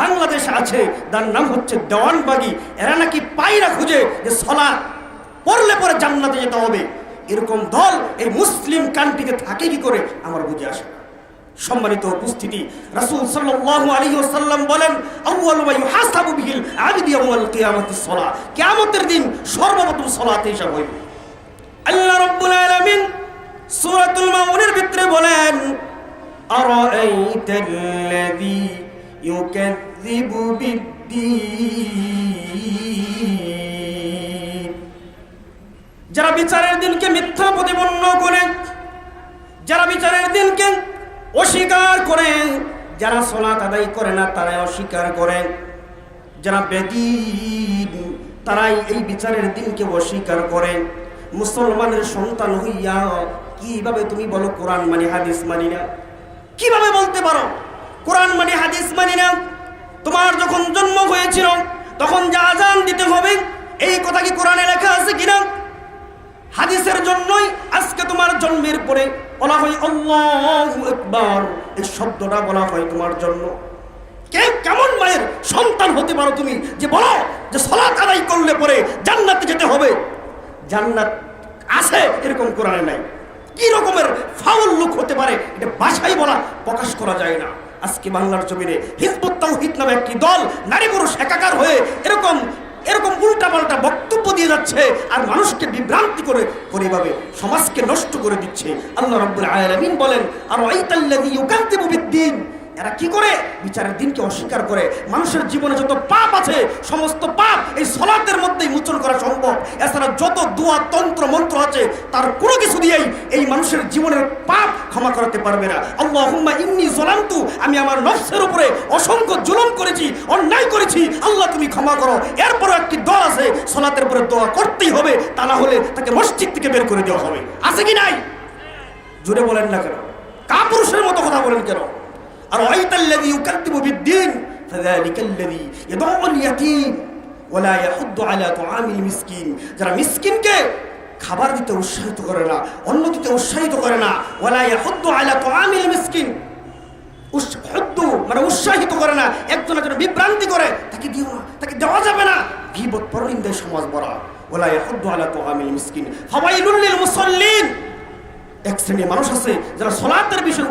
বাংলাদেশে আছে, তার নাম হচ্ছে দেওয়ানবাগি। এরা নাকি পায়রা খুঁজে যে সালাত পড়লে পরে জান্নাতে যেতে হবে। এরকম দল এই মুসলিম কান্ট্রিতে থাকে কি করে আমার বুঝে আসে না। সম্মানিত উপস্থিতি, রাসূল সাল্লাল্লাহু আলাইহি ওয়াসাল্লাম বলেন, আউয়ালু মা ইউহাসাবু বিহিল আবদু ইয়াউমাল কিয়ামাতিস সালাহ। কিয়ামতের দিন সর্বপ্রথম সালাতে হিসাব হইবে। আল্লাহ রাব্বুল আলামিন সূরাতুল মাউনের ভিতরে বলেন, আরাআইতাল্লাযী ইউকাযযিবু বিদ্দীন। যারা বিচারের দিনকে মিথ্যা প্রতিপন্ন করে, যারা বিচারের দিনকে অস্বীকার করে, যারা সালাত আদায় করে না তারাই অস্বীকার করে, যারা বেদীন তারাই এই বিচারের দিনকে অস্বীকার করে। মুসলমানের সন্তান হইয়া কিভাবে তুমি বলো কোরআন মানি হাদিস মানি না? কিভাবে বলতে পারো কোরআন মানি হাদিস মানি না? তোমার যখন জন্ম হয়েছিল তখন যা আযান দিতে হবে এই কথা কি কোরআনে লেখা আছে কিনা? হাদিসের জন্যই আজকে তোমার জন্মের পরে বলা হয় আল্লাহু আকবার, এই শব্দটা বলা হয় তোমার জন্য। কেমন মায়ের সন্তান হতে পারো তুমি যে বলো যে সালাত আদায় করলে পরে জান্নাতে যেতে হবে? জান্নাত আছে এরকম কোরআনে নাই। কি রকমের ফাউল লোক হতে পারে এটা ভাষায় বলা প্রকাশ করা যায় না। আজকে বাংলার জমিনে হিজবুত তাওহীদ নামে একটি দল নারী পুরুষ একাকার হয়ে এরকম উল্টাপাল্টা বক্তব্য দিয়ে যাচ্ছে আর মানুষকে বিভ্রান্তি করে এভাবে সমাজকে নষ্ট করে দিচ্ছে। আল্লাহ রাব্বুল আলামিন বলেন, আরাআইতাল্লাযী ইউকাযযিবু বিদ্দীন। এরা কি করে? বিচারের দিনকে অস্বীকার করে। মানুষের জীবনে যত পাপ আছে সমস্ত পাপ এই সালাতের মধ্যেই মোচন করা সম্ভব। এছাড়া যত দোয়া তন্ত্র মন্ত্র আছে তার কোনো কিছু দিয়েই এই মানুষের জীবনের পাপ ক্ষমা করাতে পারবে না। আল্লাহুম্মা ইন্নী যালামতু, আমি আমার নফসের উপরে অসংখ্য জুলুম করেছি, অন্যায় করেছি, আল্লাহ তুমি ক্ষমা করো। এরপরও একটি দোয়া আছে, সালাতের উপরে দোয়া করতেই হবে, তা না হলে তাকে মসজিদ থেকে বের করে দেওয়া হবে। আছে কি নাই? জোরে বলেন না কেন? কাপুরুষের মতো কথা বলেন কেন? আরাআইতাল্লাযী ইউকাযযিবু বিদ্দীন ফাযালিকাল্লাযী ইয়াদউল ইয়াতীম ওয়া লা ইয়াহুদ্দু আলা তুআমিল মিসকিন। যারা মিসকিনকে খাবার দিতে উৎসাহিত করে না, অন্ন দিতে উৎসাহিত করে না, ওয়া লা ইয়াহুদ্দু আলা তুআমিল মিসকিন, উৎসাহিত মানে উৎসাহিত করে না, একজনের জন্য বিভ্রান্তি করে, তাকে দিও না, তাকে দেওয়া যাবে না, গীবত পরনিন্দায় সমাজ ভরা। ওয়া লা ইয়াহুদ্দু আলা তুআমিল মিসকিন ফাওয়াইলুল লিল মুসাল্লিন। এক শ্রেণীর মানুষ আছে যারা সালাতের বিষয়ে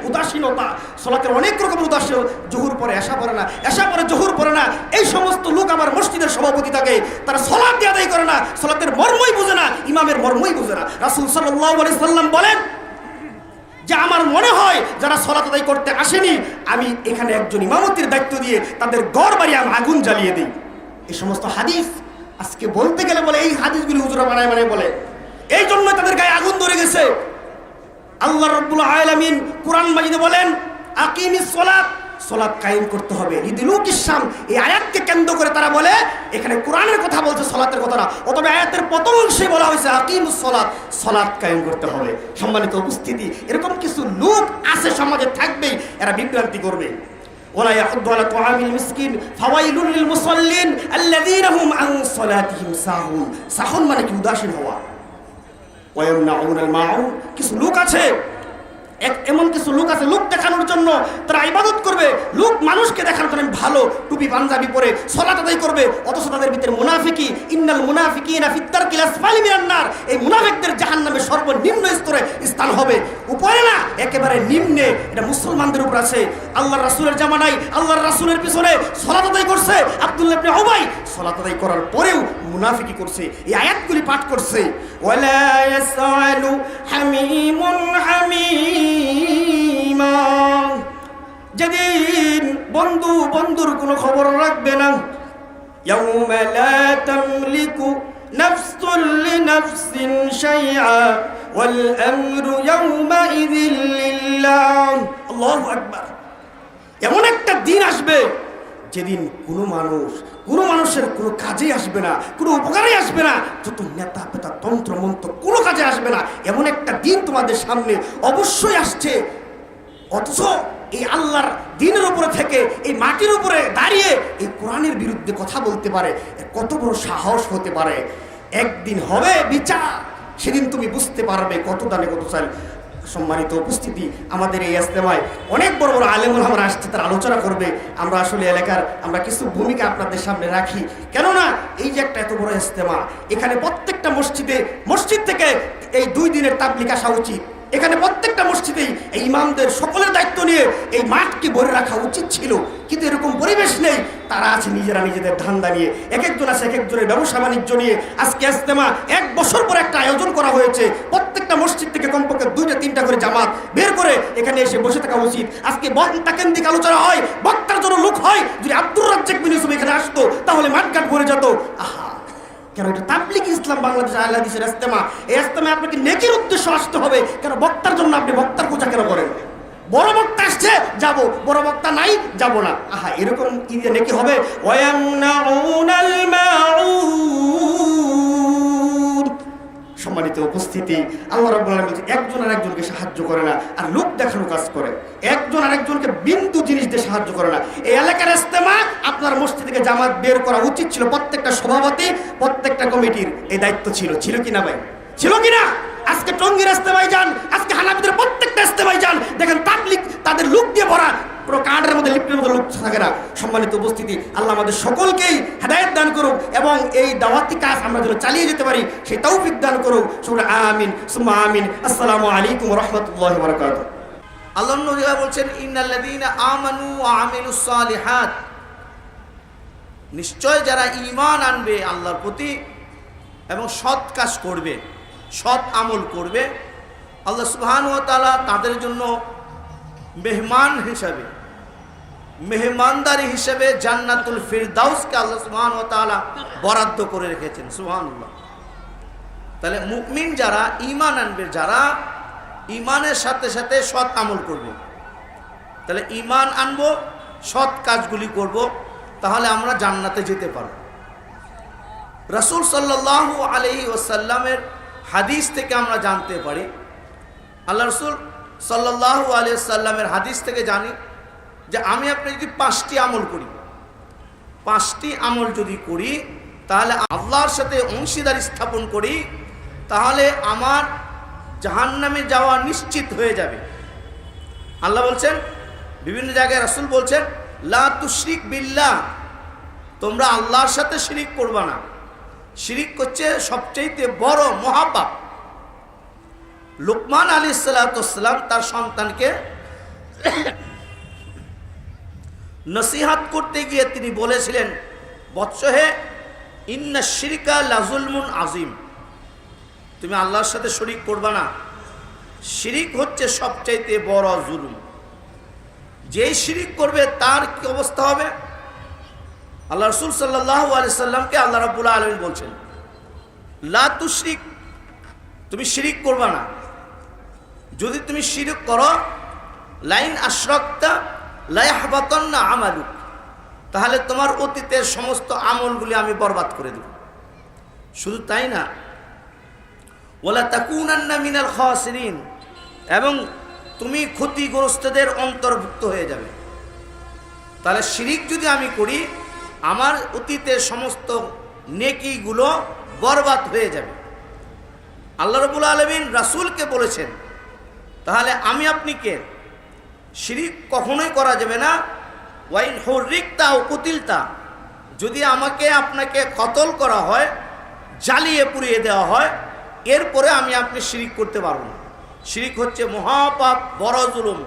উদাসীনতা, সালাতের অনেক রকমের উদাসীন, জোহর পরে এশা পড়ে না, এশা পরে জোহর পড়ে না, এই সমস্ত লোক আমার মসজিদের সভাপতি থাকে, তারা সালাত দিয়ে আদায় করে না, সালাতের মর্মই বুঝে না, ইমামের মর্মই বুঝে না। রাসূল সাল্লাল্লাহু আলাইহি সাল্লাম বলেন যে আমার মনে হয় যারা সালাত আদায় করতে আসেনি আমি এখানে একজন ইমামতির দায়িত্ব দিয়ে তাদের ঘর বাড়ি আমি আগুন জ্বালিয়ে দিই। এই সমস্ত হাদিস আজকে বলতে গেলে বলে এই হাদিসগুলি হুজুরা বানায় বলে, এই জন্য তাদের গায়ে আগুন ধরে গেছে। আল্লাহ রাব্বুল আলামিন কোরআন মাজিদে বলেন, আকিমিস সালাত, সালাত কায়েম করতে হবে। লিদিলুক ইসলাম, এই আয়াতকে কেন্দ্র করে তারা বলে এখানে কোরআনের কথা বলছে, সালাতের কথা না। অতএব আয়াতের প্রথম অংশে বলা হয়েছে আকিমুস সালাত, সালাত কায়েম করতে হবে। সম্মানিত উপস্থিতি, এরকম কিছু লোক আছে সমাজে, থাকবেই, এরা বিভ্রান্তি করবে। ওয়ালা ইয়াহুদ্দু আলা তুআমিল মিসকিন ফাওয়াইলুল লিল মুসাল্লিন আল্লাযীনা হুম আন সালাতিহিম সাহুন। সাহুন মানে কি? উদাসীন হওয়া। কিছু লোক আছে, এমন কিছু লোক আছে লোক দেখানোর জন্য তারা ইবাদত করবে, লোক মানুষকে দেখানোর জন্য ভালো টুপি পাঞ্জাবি পরে সালাত আদায় করবে, অথচ তাদের ভিতরে মুনাফিকি। ইন্নাল মুনাফিকিনা ফিদ দারকিল আসফালি মিনান নার। এই মুনাফিকদের জাহান্নামের সর্বনিম্ন স্তরে স্থান হবে, উপরে না, একেবারে নিম্নে। এটা মুসলমানদের উপর আছে। আল্লাহর রাসূলের জামানায় আল্লাহর রাসূলের পিছনে সালাত আদায় করছে আব্দুল্লাহ ইবনে উবাই, সালাত আদায় করার পরেও মুনাফিকি করছে। এই আয়াতগুলি পাঠ করছে, ওয়ালা ইয়াসআলু হামিমুন হামিমা। যেদিন বন্ধু বন্ধুর কোনো খবর রাখবে না। ইয়াউমা লা তামলিকু নাফসুন লিনাফসিন শাইআ ওয়াল আমরু ইয়াউমাইযিন লিল্লাহ। আল্লাহু আকবার। এমন একটা দিন আসবে যেদিন কোনো মানুষের কোনো কাজে আসবে না, কোনো উপকারে আসবে না, যত নেতা পেতা তন্ত্র মন্ত্র কোনো কাজে আসবে না। এমন একটা দিন তোমাদের সামনে অবশ্যই আসছে। অথচ এই আল্লাহর দিনের উপরে থেকে এই মাটির উপরে দাঁড়িয়ে এই কোরআনের বিরুদ্ধে কথা বলতে পারে, কত বড় সাহস হতে পারে। একদিন হবে বিচার, সেদিন তুমি বুঝতে পারবে কত দানে কত চাল। সম্মানিত উপস্থিতি, আমাদের এই ইজতেমায় অনেক বড় বড় আলেমুল আমরা আসছে, তারা আলোচনা করবে। আমরা আসলে এলাকার আমরা কিছু ভূমিকা আপনাদের সামনে রাখি, কেননা এই যে একটা এত বড় ইজতেমা, এখানে প্রত্যেকটা মসজিদ থেকে এই 2 দিনের তাবলীগ আসা উচিত। এখানে প্রত্যেকটা মসজিদেই এই ইমামদের সকলের দায়িত্ব নিয়ে এই মাঠকে ভরে রাখা উচিত ছিল, কিন্তু এরকম পরিবেশ নেই। তারা আছে নিজেরা নিজেদের ধান্দা নিয়ে, এক একজন আছে এক একজনের ব্যবসা বাণিজ্য নিয়ে। আজকে ইজতেমা 1 বছর পর একটা আয়োজন করা হয়েছে, প্রত্যেকটা মসজিদ থেকে কমপক্ষে 2-3টা করে জামাত বের করে এখানে এসে বসে থাকা উচিত। আজকে বক্তাকেন্দ্রিক আলোচনা হয়, বক্তার জন্য লোক হয়। যদি আব্দুর রাজ্জাক বিন ইউসুফ এখানে আসতো তাহলে মাঠঘাট ভরে যেত। আহা, কেন এটা তাবলীগ ইসলাম বাংলাদেশ আহলে হাদিসের ইজতেমা। এই ইজতেমায় আপনাকে নেকির উদ্দেশ্য আসতে হবে, কেন বক্তার জন্য আপনি বক্তার পূজা কেন করেন? বড় বক্তা আসছে যাব, বড় বক্তা নাই যাব না। আহা, এরকম কি দিয়ে নেকি হবে? ওয়ায়ামনাউনাল মাউন। সম্মানিত উপস্থিতি, আল্লাহ রাব্বুল আলামিন বলছেন একজন আরেকজনকে সাহায্য করে না, আর লোক দেখানো কাজ করে। একজন আরেকজনকে বিন্দু জিনিস দিয়ে সাহায্য করে না। এই এলাকার ইজতেমা আপনার মসজিদ থেকে জামাত বের করা উচিত ছিল। প্রত্যেকটা সভাপতি, প্রত্যেকটা কমিটির এই দায়িত্ব ছিল কিনা ভাই? ছিল কিনা? আজকে টঙ্গীর ইজতেমায় যান, আজকে হানাফিদের প্রত্যেকটা ইজতেমায় যান, দেখেন তাবলীগ তাদের লোক দিয়ে ভরা, পুরো কার্ডের মধ্যে লিফটের মধ্যে লোক থাকে না। সম্মানিত উপস্থিতি, আল্লাহ আমাদের সকলকেই হেদায়েত দান করুক এবং এই দাওয়াতি কাজ আমরা যেন চালিয়ে যেতে পারি সেই তৌফিক দান করুক। সুবহান আমিন সুম্মা আমিন। আসসালামু আলাইকুম ওয়া রাহমাতুল্লাহি ওয়া বারাকাতুহু। আল্লাহর নবী বলছেন ইন্নাল্লাযীনা আমানু ওয়া আমিলুস সালিহাত, নিশ্চয় যারা ঈমান আনবে আল্লাহর প্রতি এবং সৎ কাজ করবে, সৎ আমল করবে, আল্লাহ সুবহানাহু ওয়া তাআলা তাদের জন্য মেহমানদারি হিসেবে জান্নাতুল ফিরদাউসকে আল্লাহ সুবহানাহু ওয়া তাআলা বরাদ্দ করে রেখেছেন। সুবহানাল্লাহ। তাহলে মুমিন যারা ঈমান আনবে, যারা ঈমানের সাথে সাথে সৎ আমল করবে, তাহলে ঈমান আনবো, সৎ কাজগুলি করব, তাহলে আমরা জান্নাতে যেতে পারব। রাসূল সাল্লাল্লাহু আলাইহি ওয়াসাল্লামের হাদিস থেকে আমরা জানতে পারি, আল্লাহ রাসূল সাল্লাল্লাহু আলাইহি ওয়াসাল্লামের হাদিস থেকে জানি যে আমি আপনি যদি 5টি আমল করি, 5টি আমল যদি করি, তাহলে আল্লাহর সাথে অংশীদারি স্থাপন করি, তাহলে আমার জাহান্নামে যাওয়া নিশ্চিত হয়ে যাবে। আল্লাহ বলছেন, বিভিন্ন জায়গায় রাসূল বলছেন লা তুশরিক বিল্লাহ, তোমরা আল্লাহর সাথে শিরিক করবা না। শিরিক হচ্ছে সবচেয়ে বড় মহাপাপ। লুকমান আলাইহিস সালাম তার সন্তানকে নসিহত করতে গিয়ে তিনি বলেছিলেন, বৎস হে, ইন্না শিরকা লাযুলমুন আযীম, তুমি আল্লাহর সাথে শরীক করবা না। শিরিক হচ্ছে সবচাইতে বড় জুলুম। যেই শিরিক করবে তার কি অবস্থা হবে? আল্লাহ রাসূল সাল্লাল্লাহু আলাইহি সাল্লামকে আল্লাহ রাব্বুল আলামিন বলছেন লা তুশরিক, তুমি শিরিক করবা না। যদি তুমি শিরিক করো, লাইন আশরাকতা লা ইয়াহবাতান্না আমালুক, তাহলে তোমার অতীতের সমস্ত আমলগুলি আমি বরবাদ করে দেব। শুধু তাই না, ওয়ালা তাকুনান্না মিনাল খাসিরিন, এবং তুমি ক্ষতিগ্রস্তদের অন্তর্ভুক্ত হয়ে যাবে। তাহলে শিরিক যদি আমি করি, আমার অতীতের সমস্ত নেকিগুলো বরবাদ হয়ে যাবে। আল্লাহ রাব্বুল আলামিন রাসূলকে বলেছেন, তাহলে আমি আপনি কে? শিরিক কখনোই করা যাবে না। ওয়াইন হুররিকতা ও কুতিলতা, যদি আমাকে আপনাকে কতল করা হয়, জ্বালিয়ে পুড়িয়ে দেওয়া হয়, এরপরে আমি আপনি শিরিক করতে পারবো না। শিরিক হচ্ছে মহাপাপ, বড় জুলুম,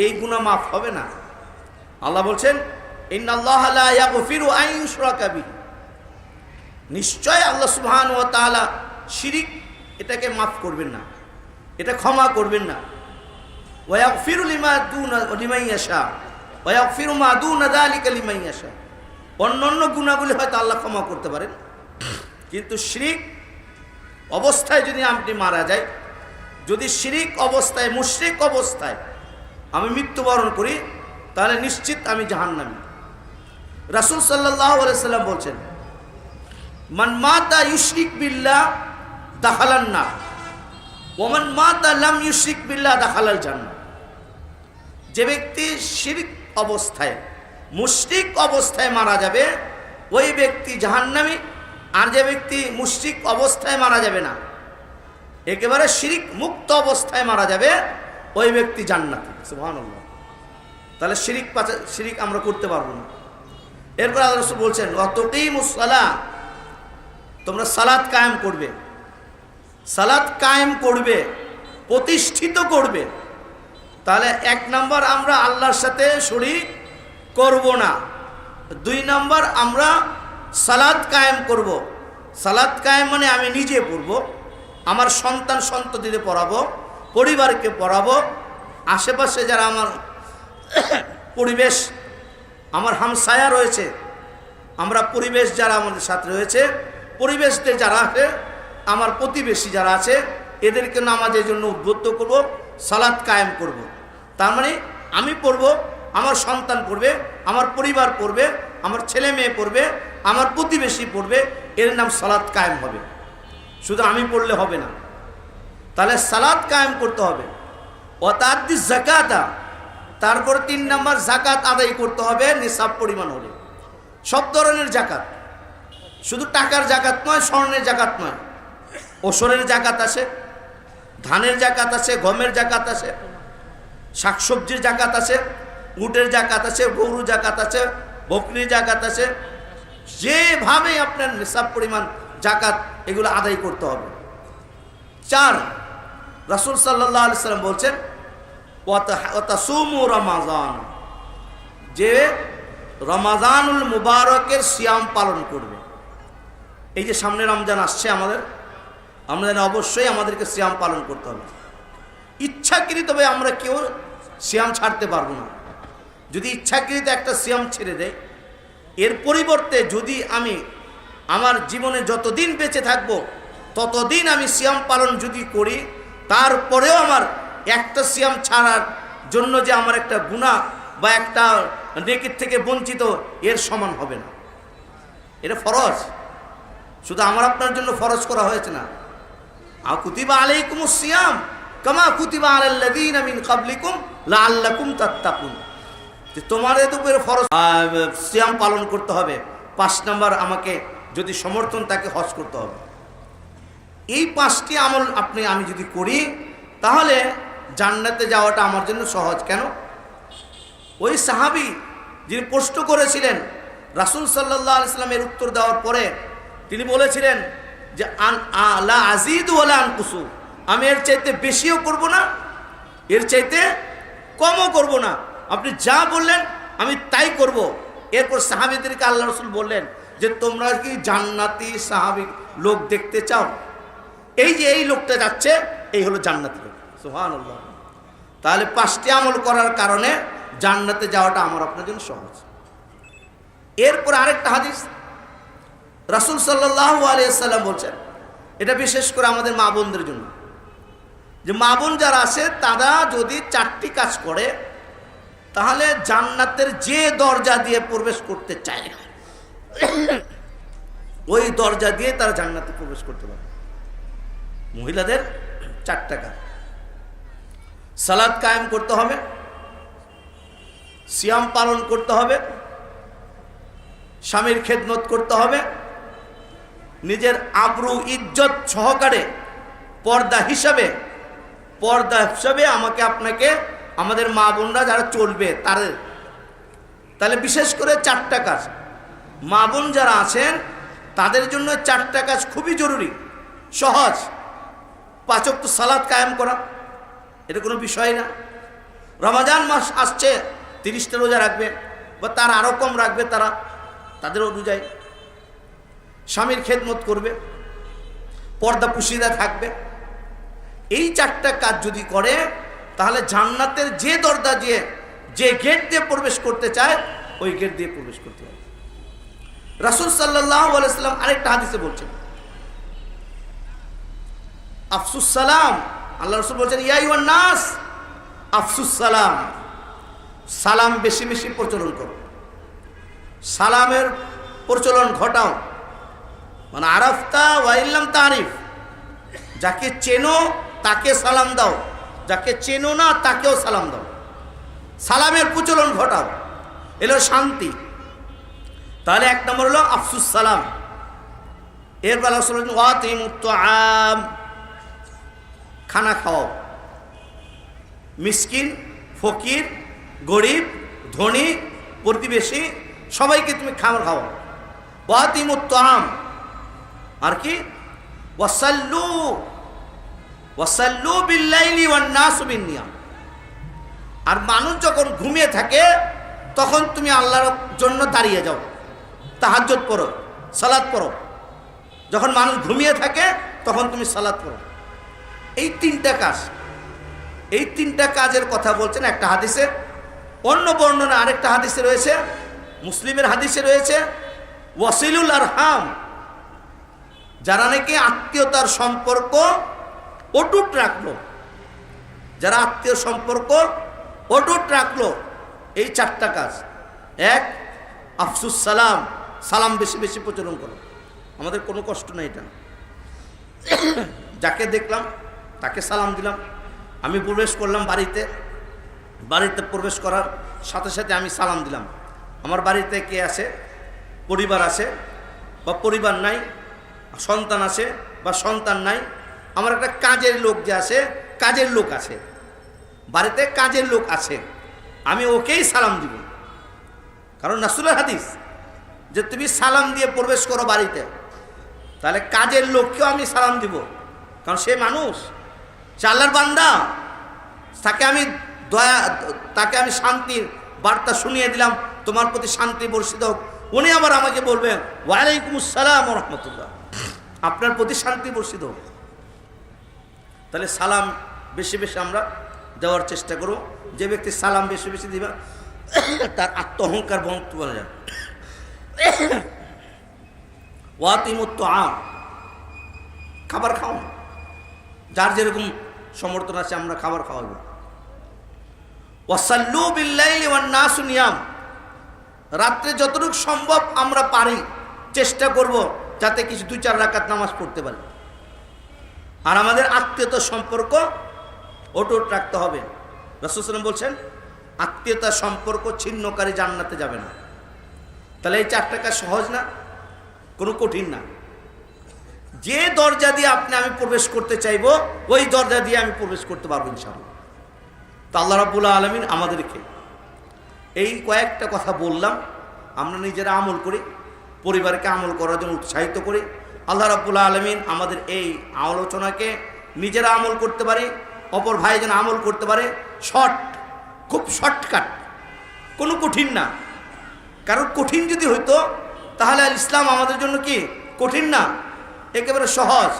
এই গুনাহ মাফ হবে না। আল্লাহ বলছেন ইন্নাল্লাহা লা ইয়াগফিরু আন ইউশরাকা বিহি, নিশ্চয় আল্লাহ সুবহানাহু ওয়া তাআলা শিরিক এটাকে মাফ করবেন না, এটা ক্ষমা করবেন না। ওয়া ইয়াগফিরু লিমান ইয়াশা ওয়া ইয়াগফিরু মা দুনা যালিকা লিমান ইয়াশা, অন্যান্য গুনাহগুলি হয়তো আল্লাহ ক্ষমা করতে পারেন, কিন্তু শিরিক অবস্থায় যদি আপনি মারা যায়, যদি শিরিক অবস্থায়, মুশরিক অবস্থায় আমি মৃত্যুবরণ করি, তাহলে নিশ্চিত আমি জাহান্নামী। রাসূল সাল্লাল্লাহু আলাইহি সাল্লাম বলছেন, মান মাতা ইউশরিক বিল্লাহ দাখালান নার ওয়া মান মাতা লাম ইউশরিক বিল্লাহ দাখালাল জান্নাহ। যে ব্যক্তি শিরক অবস্থায়, মুশরিক অবস্থায় মারা যাবে, ওই ব্যক্তি জাহান্নামী। আর যে ব্যক্তি মুশরিক অবস্থায় মারা যাবে না, একেবারে শিরিক মুক্ত অবস্থায় মারা যাবে, ওই ব্যক্তি জান্নাতি। সুবহানাল্লাহ। তাহলে শিরিক আমরা করতে পারবো না। এরপর আল্লাহ রাসূল বলছেন ওয়াতুকিমুস সালাহ, তোমরা সালাত কায়েম করবে, সালাত কায়েম করবে, প্রতিষ্ঠিত করবে। তাহলে 1 নম্বর আমরা আল্লাহর সাথে শরীক করব না। 2 নম্বর আমরা সালাত কায়েম করব। সালাত কায়েম মানে আমি নিজে পড়ব, আমার সন্তান সন্ততিদের পড়াবো, পরিবারকে পড়াবো, আশেপাশে যারা আমার পরিবেশ, আমার হামসায়া রয়েছে, আমরা পরিবেশ যারা আমাদের সাথে রয়েছে, পরিবেশদের যারা আছে, আমার প্রতিবেশী যারা আছে, এদেরকে নামাজের জন্য উদ্বুদ্ধ করব, সালাত কায়েম করব। তার মানে আমি পড়ব, আমার সন্তান পড়বে, আমার পরিবার পড়বে, আমার ছেলে মেয়ে পড়বে, আমার প্রতিবেশী পড়বে, এর নাম সালাত কায়েম হবে। শুধু আমি পড়লে হবে না, তাহলে সালাত কায়েম করতে হবে। ওয়াতাদ্দি যাকাতা, তারপর 3 নম্বর যাকাত আদায় করতে হবে নিসাব পরিমাণ হলে। সব ধরনের যাকাত, শুধু টাকার যাকাত নয়, স্বর্ণের যাকাত নয়, ওসরের যাকাত আছে, ধানের যাকাত আছে, গমের যাকাত আছে, শাকসবজির যাকাত আছে, উটের যাকাত আছে, গরু যাকাত আছে, বকরির যাকাত আছে। যেভাবে আপনার নিসাব পরিমাণ যাকাত এগুলো আদায় করতে হবে। 4, রাসূল সাল্লাল্লাহু আলাইহি সাল্লাম বলছেন ওয়াতাসুমু রমাজান, যে রমাজানুল মুবারকের সিয়াম পালন করবে। এই যে সামনে রমজান আসছে আমাদের, আমরা জানি অবশ্যই আমাদেরকে সিয়াম পালন করতে হবে। ইচ্ছাকৃতভাবে আমরা কেউ সিয়াম ছাড়তে পারবো না। যদি ইচ্ছাকৃত একটা সিয়াম ছেড়ে দেয়, এর পরিবর্তে যদি আমি আমার জীবনে যতদিন বেঁচে থাকব ততদিন আমি সিয়াম পালন যদি করি, তারপরেও আমার একটা সিয়াম ছাড়ার জন্য যে আমার একটা গুনাহ বা একটা নেকির থেকে বঞ্চিত, এর সমান হবে না। এটা ফরজ, শুধু আমার আপনার জন্য ফরজ করা হয়েছে না। কুতিবা আলাইকুমুস সিয়াম কামা কুতিবা আলাল্লাযীনা মিন ক্বাবলিকুম লাআল্লাকুম তাত্তাকুন, যে তোমাদের উপরে ফরজ সিয়াম পালন করতে হবে। 5 নম্বর আমাকে যদি সমর্থন তাকে হজ করতে হবে। এই 5টি আমল আমি যদি করি, তাহলে জান্নাতে যাওয়াটা আমার জন্য সহজ। কেন? ওই সাহাবী যিনি প্রশ্ন করেছিলেন, রাসূল সাল্লাল্লাহু আলাইহি সাল্লামের উত্তর দেওয়ার পরে তিনি বলেছিলেন যে লা আযীদু ওয়ালা আনকুসু, আমি এর চাইতে বেশিও করব না, এর চাইতে কমও করব না, আপনি যা বললেন আমি তাই করব। এরপর সাহাবীদেরকে আল্লাহ রাসূল বললেন যে তোমরা কি জান্নাতি সাহাবী লোক দেখতে চাও? এই যে এই লোকটা যাচ্ছে, এই হলো জান্নাতি লোক। সুবহানাল্লাহ। তাহলে 5টি আমল করার কারণে জান্নাতে যাওয়াটা আমার আপনার জন্য সহজ। এরপর আরেকটা হাদিস রাসূল সাল্লাল্লাহু আলাইহি ওয়াসাল্লাম বলছেন, এটা বিশেষ করে আমাদের মা বোনদের জন্য, যে মা বোন যারা আছে তারা যদি 4টি কাজ করে, তাহলে জান্নাতের যে দরজা দিয়ে প্রবেশ করতে চায় ওই দরজা দিয়ে তারা জান্নাতে প্রবেশ করতে পারে। মহিলাদের 4টা কাজ: সালাত কায়েম করতে হবে, সিয়াম পালন করতে হবে, স্বামীর খেদমত করতে হবে, নিজের আবরু ইজ্জত সহকারে পর্দা হিসাবে আমাকে আপনাকে, আমাদের মা বোনরা যারা চলবে তাহলে বিশেষ করে 4টা কাজ মা বোন যারা আছেন তাদের জন্য 4টা কাজ খুবই জরুরি, সহজ। 5 ওয়াক্ত সালাত কায়েম করা, এটা কোনো বিষয় না। রমজান মাস আসছে, 30টা রোজা রাখবে বা তার আরও কম রাখবে, তাদের অনুযায়ী স্বামীর খেদমত করবে, পর্দা পুশিদা থাকবে। এই 4টা কাজ যদি করে, তাহলে জান্নাতের যে দরজা দিয়ে, যে গেট দিয়ে প্রবেশ করতে চায়, ওই গেট দিয়ে প্রবেশ করতে হবে। রাসূল সাল্লাল্লাহু আলাইহি ওয়াসাল্লাম আরেকটা হাদিসে বলছেন আফসুস সালাম, আল্লাহ রাসূল বলছেন ইয়া আইয়ুহান নাস আফসুস সালাম, সালাম বেশি বেশি প্রচলন করো, সালামের প্রচলন ঘটাও। মানে আরাফতা ওয়া ইল্লাম তারিফ, যাকে চেনো তাকে সালাম দাও, যাকে চেনো না তাকেও সালাম দাও, সালামের প্রচলন ঘটাও, এলো শান্তি। তাহলে 1 নম্বর হলো আফসুস সালাম। এরপর আল্লাহ রাসূল বলেন ওয়াতিমুত তাআম, খানা খাও। মিসকিন, ফকির, গরিব, ধনী, প্রতিবেশী সবাইকে তুমি খাবার খাওয়াও। ওয়াতিমুত তাআম, আর কি ওয়াসাল্লু বিল্লাইলি ওয়ান নাসু বিন্নিয়াম। আর মানুষ যখন ঘুমিয়ে থাকে তখন তুমি আল্লাহর জন্য দাঁড়িয়ে যাও, তাহাজ্জুদ পড়ো, সালাত পড়ো। যখন মানুষ ঘুমিয়ে থাকে তখন তুমি সালাত পড়ো। এই তিনটা কাজ, এই তিনটা কাজের কথা বলছেন একটা হাদিসে। অন্য বর্ণনা আরেকটা হাদিসে রয়েছে, মুসলিমের হাদিসে রয়েছে ওয়াসিলুল আরহাম, যারা নাকি আত্মীয়তার সম্পর্ক অটুট রাখলো, যারা আত্মীয় সম্পর্ক অটুট রাখলো, এই চারটা কাজ। এক, আফসুস সালাম, সালাম বেশি বেশি প্রচলন করো। আমাদের কোনো কষ্ট নেই এটা। যাকে দেখলাম তাকে সালাম দিলাম। আমি প্রবেশ করলাম বাড়িতে, বাড়িতে প্রবেশ করার সাথে সাথে আমি সালাম দিলাম। আমার বাড়িতে কে আছে, পরিবার আছে বা পরিবার নাই, সন্তান আছে বা সন্তান নাই, আমার একটা কাজের লোক যে আছে, কাজের লোক আছে, বাড়িতে কাজের লোক আছে, আমি ওকেই সালাম দিব। কারণ রাসূলের হাদিস যে তুমি সালাম দিয়ে প্রবেশ করো বাড়িতে, তাহলে কাজের লোককেও আমি সালাম দিব, কারণ সে মানুষ, সে আল্লাহর বান্দা, তাকে আমি শান্তির বার্তা শুনিয়ে দিলাম, তোমার প্রতি শান্তি বর্ষিত হোক। উনি আবার আমাকে বলবেন ওয়ালাইকুম আসসালাম ওয়া রাহমাতুল্লাহ, আপনার প্রতি শান্তি বর্ষিত হোক। তাহলে সালাম বেশি বেশি আমরা দেওয়ার চেষ্টা করব। যে ব্যক্তি সালাম বেশি বেশি দিবে তার আত্ম অহংকার বন্ধ করা যায়। ওয়াতিমুত তাআম, খাবার খাও, যার যেরকম সমর্থন আছে আমরা খাবার খাওয়াবো। ওয়াসাল্লু বিল্লাইলি ওয়ান নাসু নিয়াম, রাত্রে যতটুকু সম্ভব আমরা পারি চেষ্টা করব যাতে কিছু 2-4 রাকাত নামাজ পড়তে পারি। আর আমাদের আত্মীয়তার সম্পর্ক অটুট রাখতে হবে। রাসূল সাল্লাল্লাহু আলাইহি ওয়াসাল্লাম বলছেন আত্মীয়তার সম্পর্ক ছিন্নকারী জান্নাতে যাবে না। তাহলে এই 4টা কাজ সহজ না, কোনো কঠিন না। যে দরজা দিয়ে আমি প্রবেশ করতে চাইবো ওই দরজা দিয়ে আমি প্রবেশ করতে পারবো ইনশাআল্লাহ। তো আল্লাহ রাব্বুল আলামিন আমাদেরকে এই কয়েকটা কথা বললাম, আমরা নিজেরা আমল করি, পরিবারকে আমল করার জন্য উৎসাহিত করি। আল্লাহ রাব্বুল আলামিন আমাদের এই আলোচনাকে নিজেরা আমল করতে পারি, অপর ভাই যেন আমল করতে পারে। খুব শর্টকাট, কোনো কঠিন না। কারণ কঠিন যদি হইতো তাহলে ইসলাম আমাদের জন্য কি কঠিন না, একেবারে সহজ।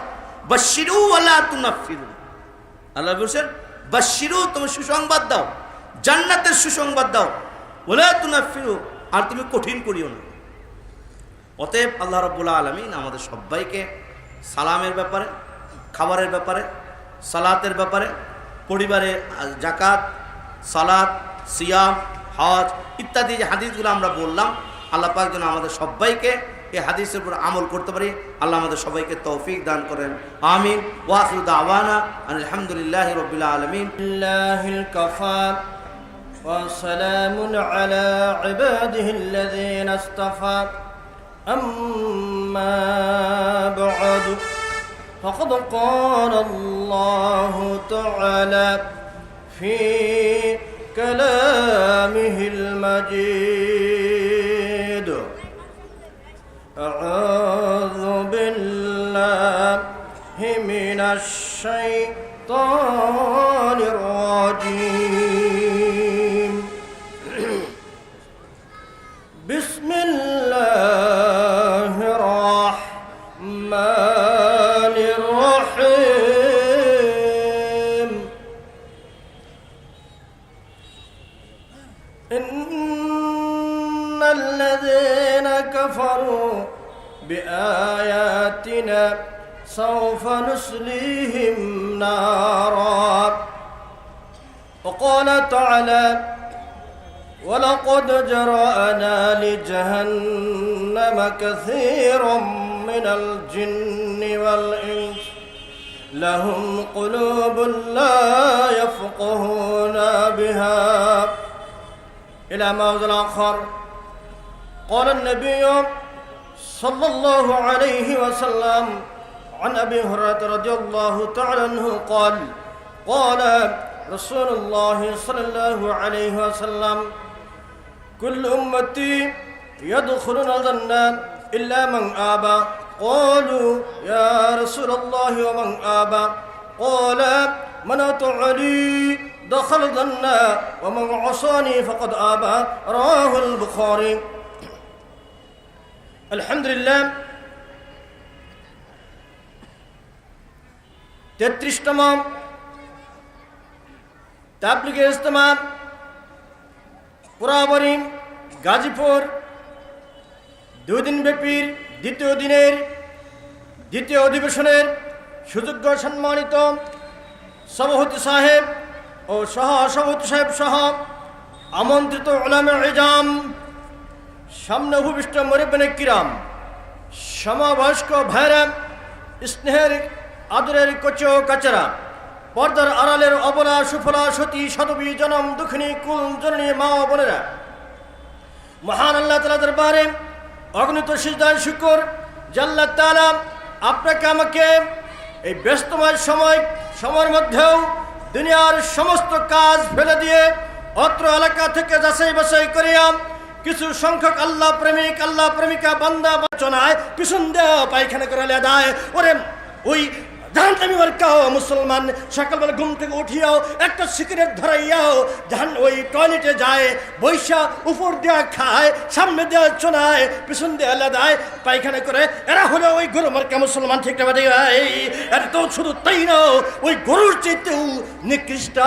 বাশশিরু ওয়ালা তুনাফিরু, আল্লাহ বলছেন বাশশিরু, তুমি সুসংবাদ দাও, জান্নাতের সুসংবাদ দাও, ওয়ালা তুনাফিরু, আর তুমি কঠিন করিও না। অতএব আল্লাহ রাব্বুল আলামিন আমাদের সবাইকে সালামের ব্যাপারে, খাবারের ব্যাপারে, সালাতের ব্যাপারে, পরিবারে যাকাত, সালাত, সিয়াম, হজ ইত্যাদি যে হাদিসগুলো আমরা বললাম, আল্লাহ পাক যেন আমাদের সবাইকে এই হাদিসের উপর আমল করতে পারি। আল্লাহ আমাদের সবাইকে তৌফিক দান করেন, আমিন। ওয়া আখিরু দাওয়ানা আলহামদুলিল্লাহি রাব্বিল আলামিন। লিল্লাহিল কাফা ওয়া সালামুন আলা ইবাদিহিল্লাযীনা ইসতাফা, আম্মা বা'দু, ফাকাদ ক্বালা আল্লাহু তাআলা ফি কালামিহিল মাজিদ, আ'উযু বিল্লাহি মিনাশ শাইতানির রাজীম, বিসমিল্লাহির রাহমানির রাহিম। ইন্নাল্লাযীনা কাফারু বিআয়াতিনা সাওফা নুসলিহিম নারা, ওয়া ক্বালা তাআলা وَلَقَدْ جَرَأْنَا لِجَهَنَّمَ كَثِيرًا مِنَ الْجِنِّ وَالْإِنسِ لَهُمْ قُلُوبٌ لَا يَفْقَهُونَ بِهَا إلى موضع آخر. قال النبي صلى الله عليه وسلم عن أبي هريرة رضي الله تعالى عنه قال রাসূলুল্লাহ সাল্লাল্লাহু আলাইহি ওয়াসাল্লাম কুল্লু উম্মতি ইয়াদখুলুনাল জান্নাহ ইল্লা মান আবা قالوا يا رسول الله ومن آبى قال من أطاعني دخل الجنة ومن عصاني فقد آبى رواه البخاري الحمد لله 33তম তাবলীগে ইজতেমা পুরাবরী গাজীপুর 2 দিন ব্যাপী দ্বিতীয় দিনের দ্বিতীয় অধিবেশনের সুযোগ্য সম্মানিত সভাপতি সাহেব ও সহ সভাপতি সাহেব সহ আমন্ত্রিত উলামা ইজাম, সামনে উপবিষ্ট মুরব্বিনে কিরাম, সমবয়স্ক ভাইরা, স্নেহের আদরের কচি ও কাচেরা, পর্দার আড়ালের অবলা সুফলা সতী সদবী জনম দুঃখিনী কুল জননী মা ও বোনেরা, মহান আল্লাহ তাআলা দরবারে অগণিত সিজদায় শুকর যে আল্লাহ তাআলা আপনাকে আমাকে এই ব্যস্তময় সময়ের মধ্যেও দুনিয়ার সমস্ত কাজ ফেলে দিয়ে অত্র এলাকা থেকে যাচাই বাছাই করিয়া কিছু সংখ্যক আল্লাহ প্রেমিক আল্লাহ প্রেমিকা বান্দা বাচনায় পিছন দেওয়া পায়খানা করে দেয়। ওরে ওই জাহান্নামী ওয়ার্কাও মুসলমান সকালবেলা ঘুম থেকে উঠিয়াও একটা সিগারেট ধরাইয়াও ওই টয়লেটে যায়, বৈশা উপর দেওয়া খায়, সামনে দেওয়া চোনায়, পিছন দেওয়া লাদায়, পায়খানা করে। এরা হলো ওই গরু মার্কা মুসলমান, ঠিক না? এরা তো শুধু তাই না, ওই গরুর চাইতেও নিকৃষ্ট।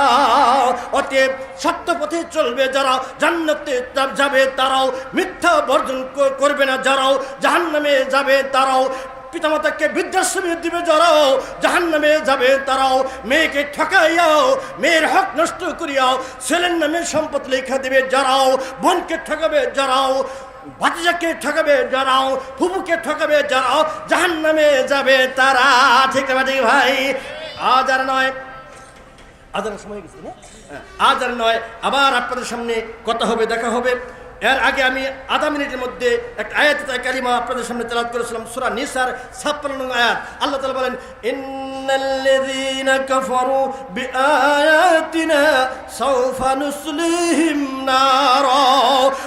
অতএব সত্য পথে চলবে যারা জান্নাতে যাবে তারাও, মিথ্যা বর্জন করবে না যারাও জাহান্নামে যাবে তারাও, পিতামাতাকে বৃদ্ধাশ্রমে দিবে যারাও জাহান্নামে যাবে তারাও, মেয়েকে ঠকাইয়াও মেয়ের হক নষ্ট করিয়াও ছেলের নামে সম্পদ লেখা দেবে যারাও, বোনকে ঠকাবে যারাও, ভাতিজাকে ঠকাবে যারাও, ফুফুকে ঠকাবে যারাও, জাহান্নামে যাবে তারা। ঠিক আছে ভাই? আজ আর নয়, আজানের সময় গেছে না, আজ আর নয়, আবার আপনাদের সামনে কথা হবে, দেখা হবে। এর আগে আমি আধা মিনিটের মধ্যে একটা আয়াত কারিমা আপনাদের সামনে তেলাওয়াত করেছিলাম, সূরা নিসার 56 নং আয়াত। আল্লাহ তাআলা বলেন, ইন্নাল্লাযীনা কাফারু বিআয়াতিনা সাওফা নুসলিহিম নারা।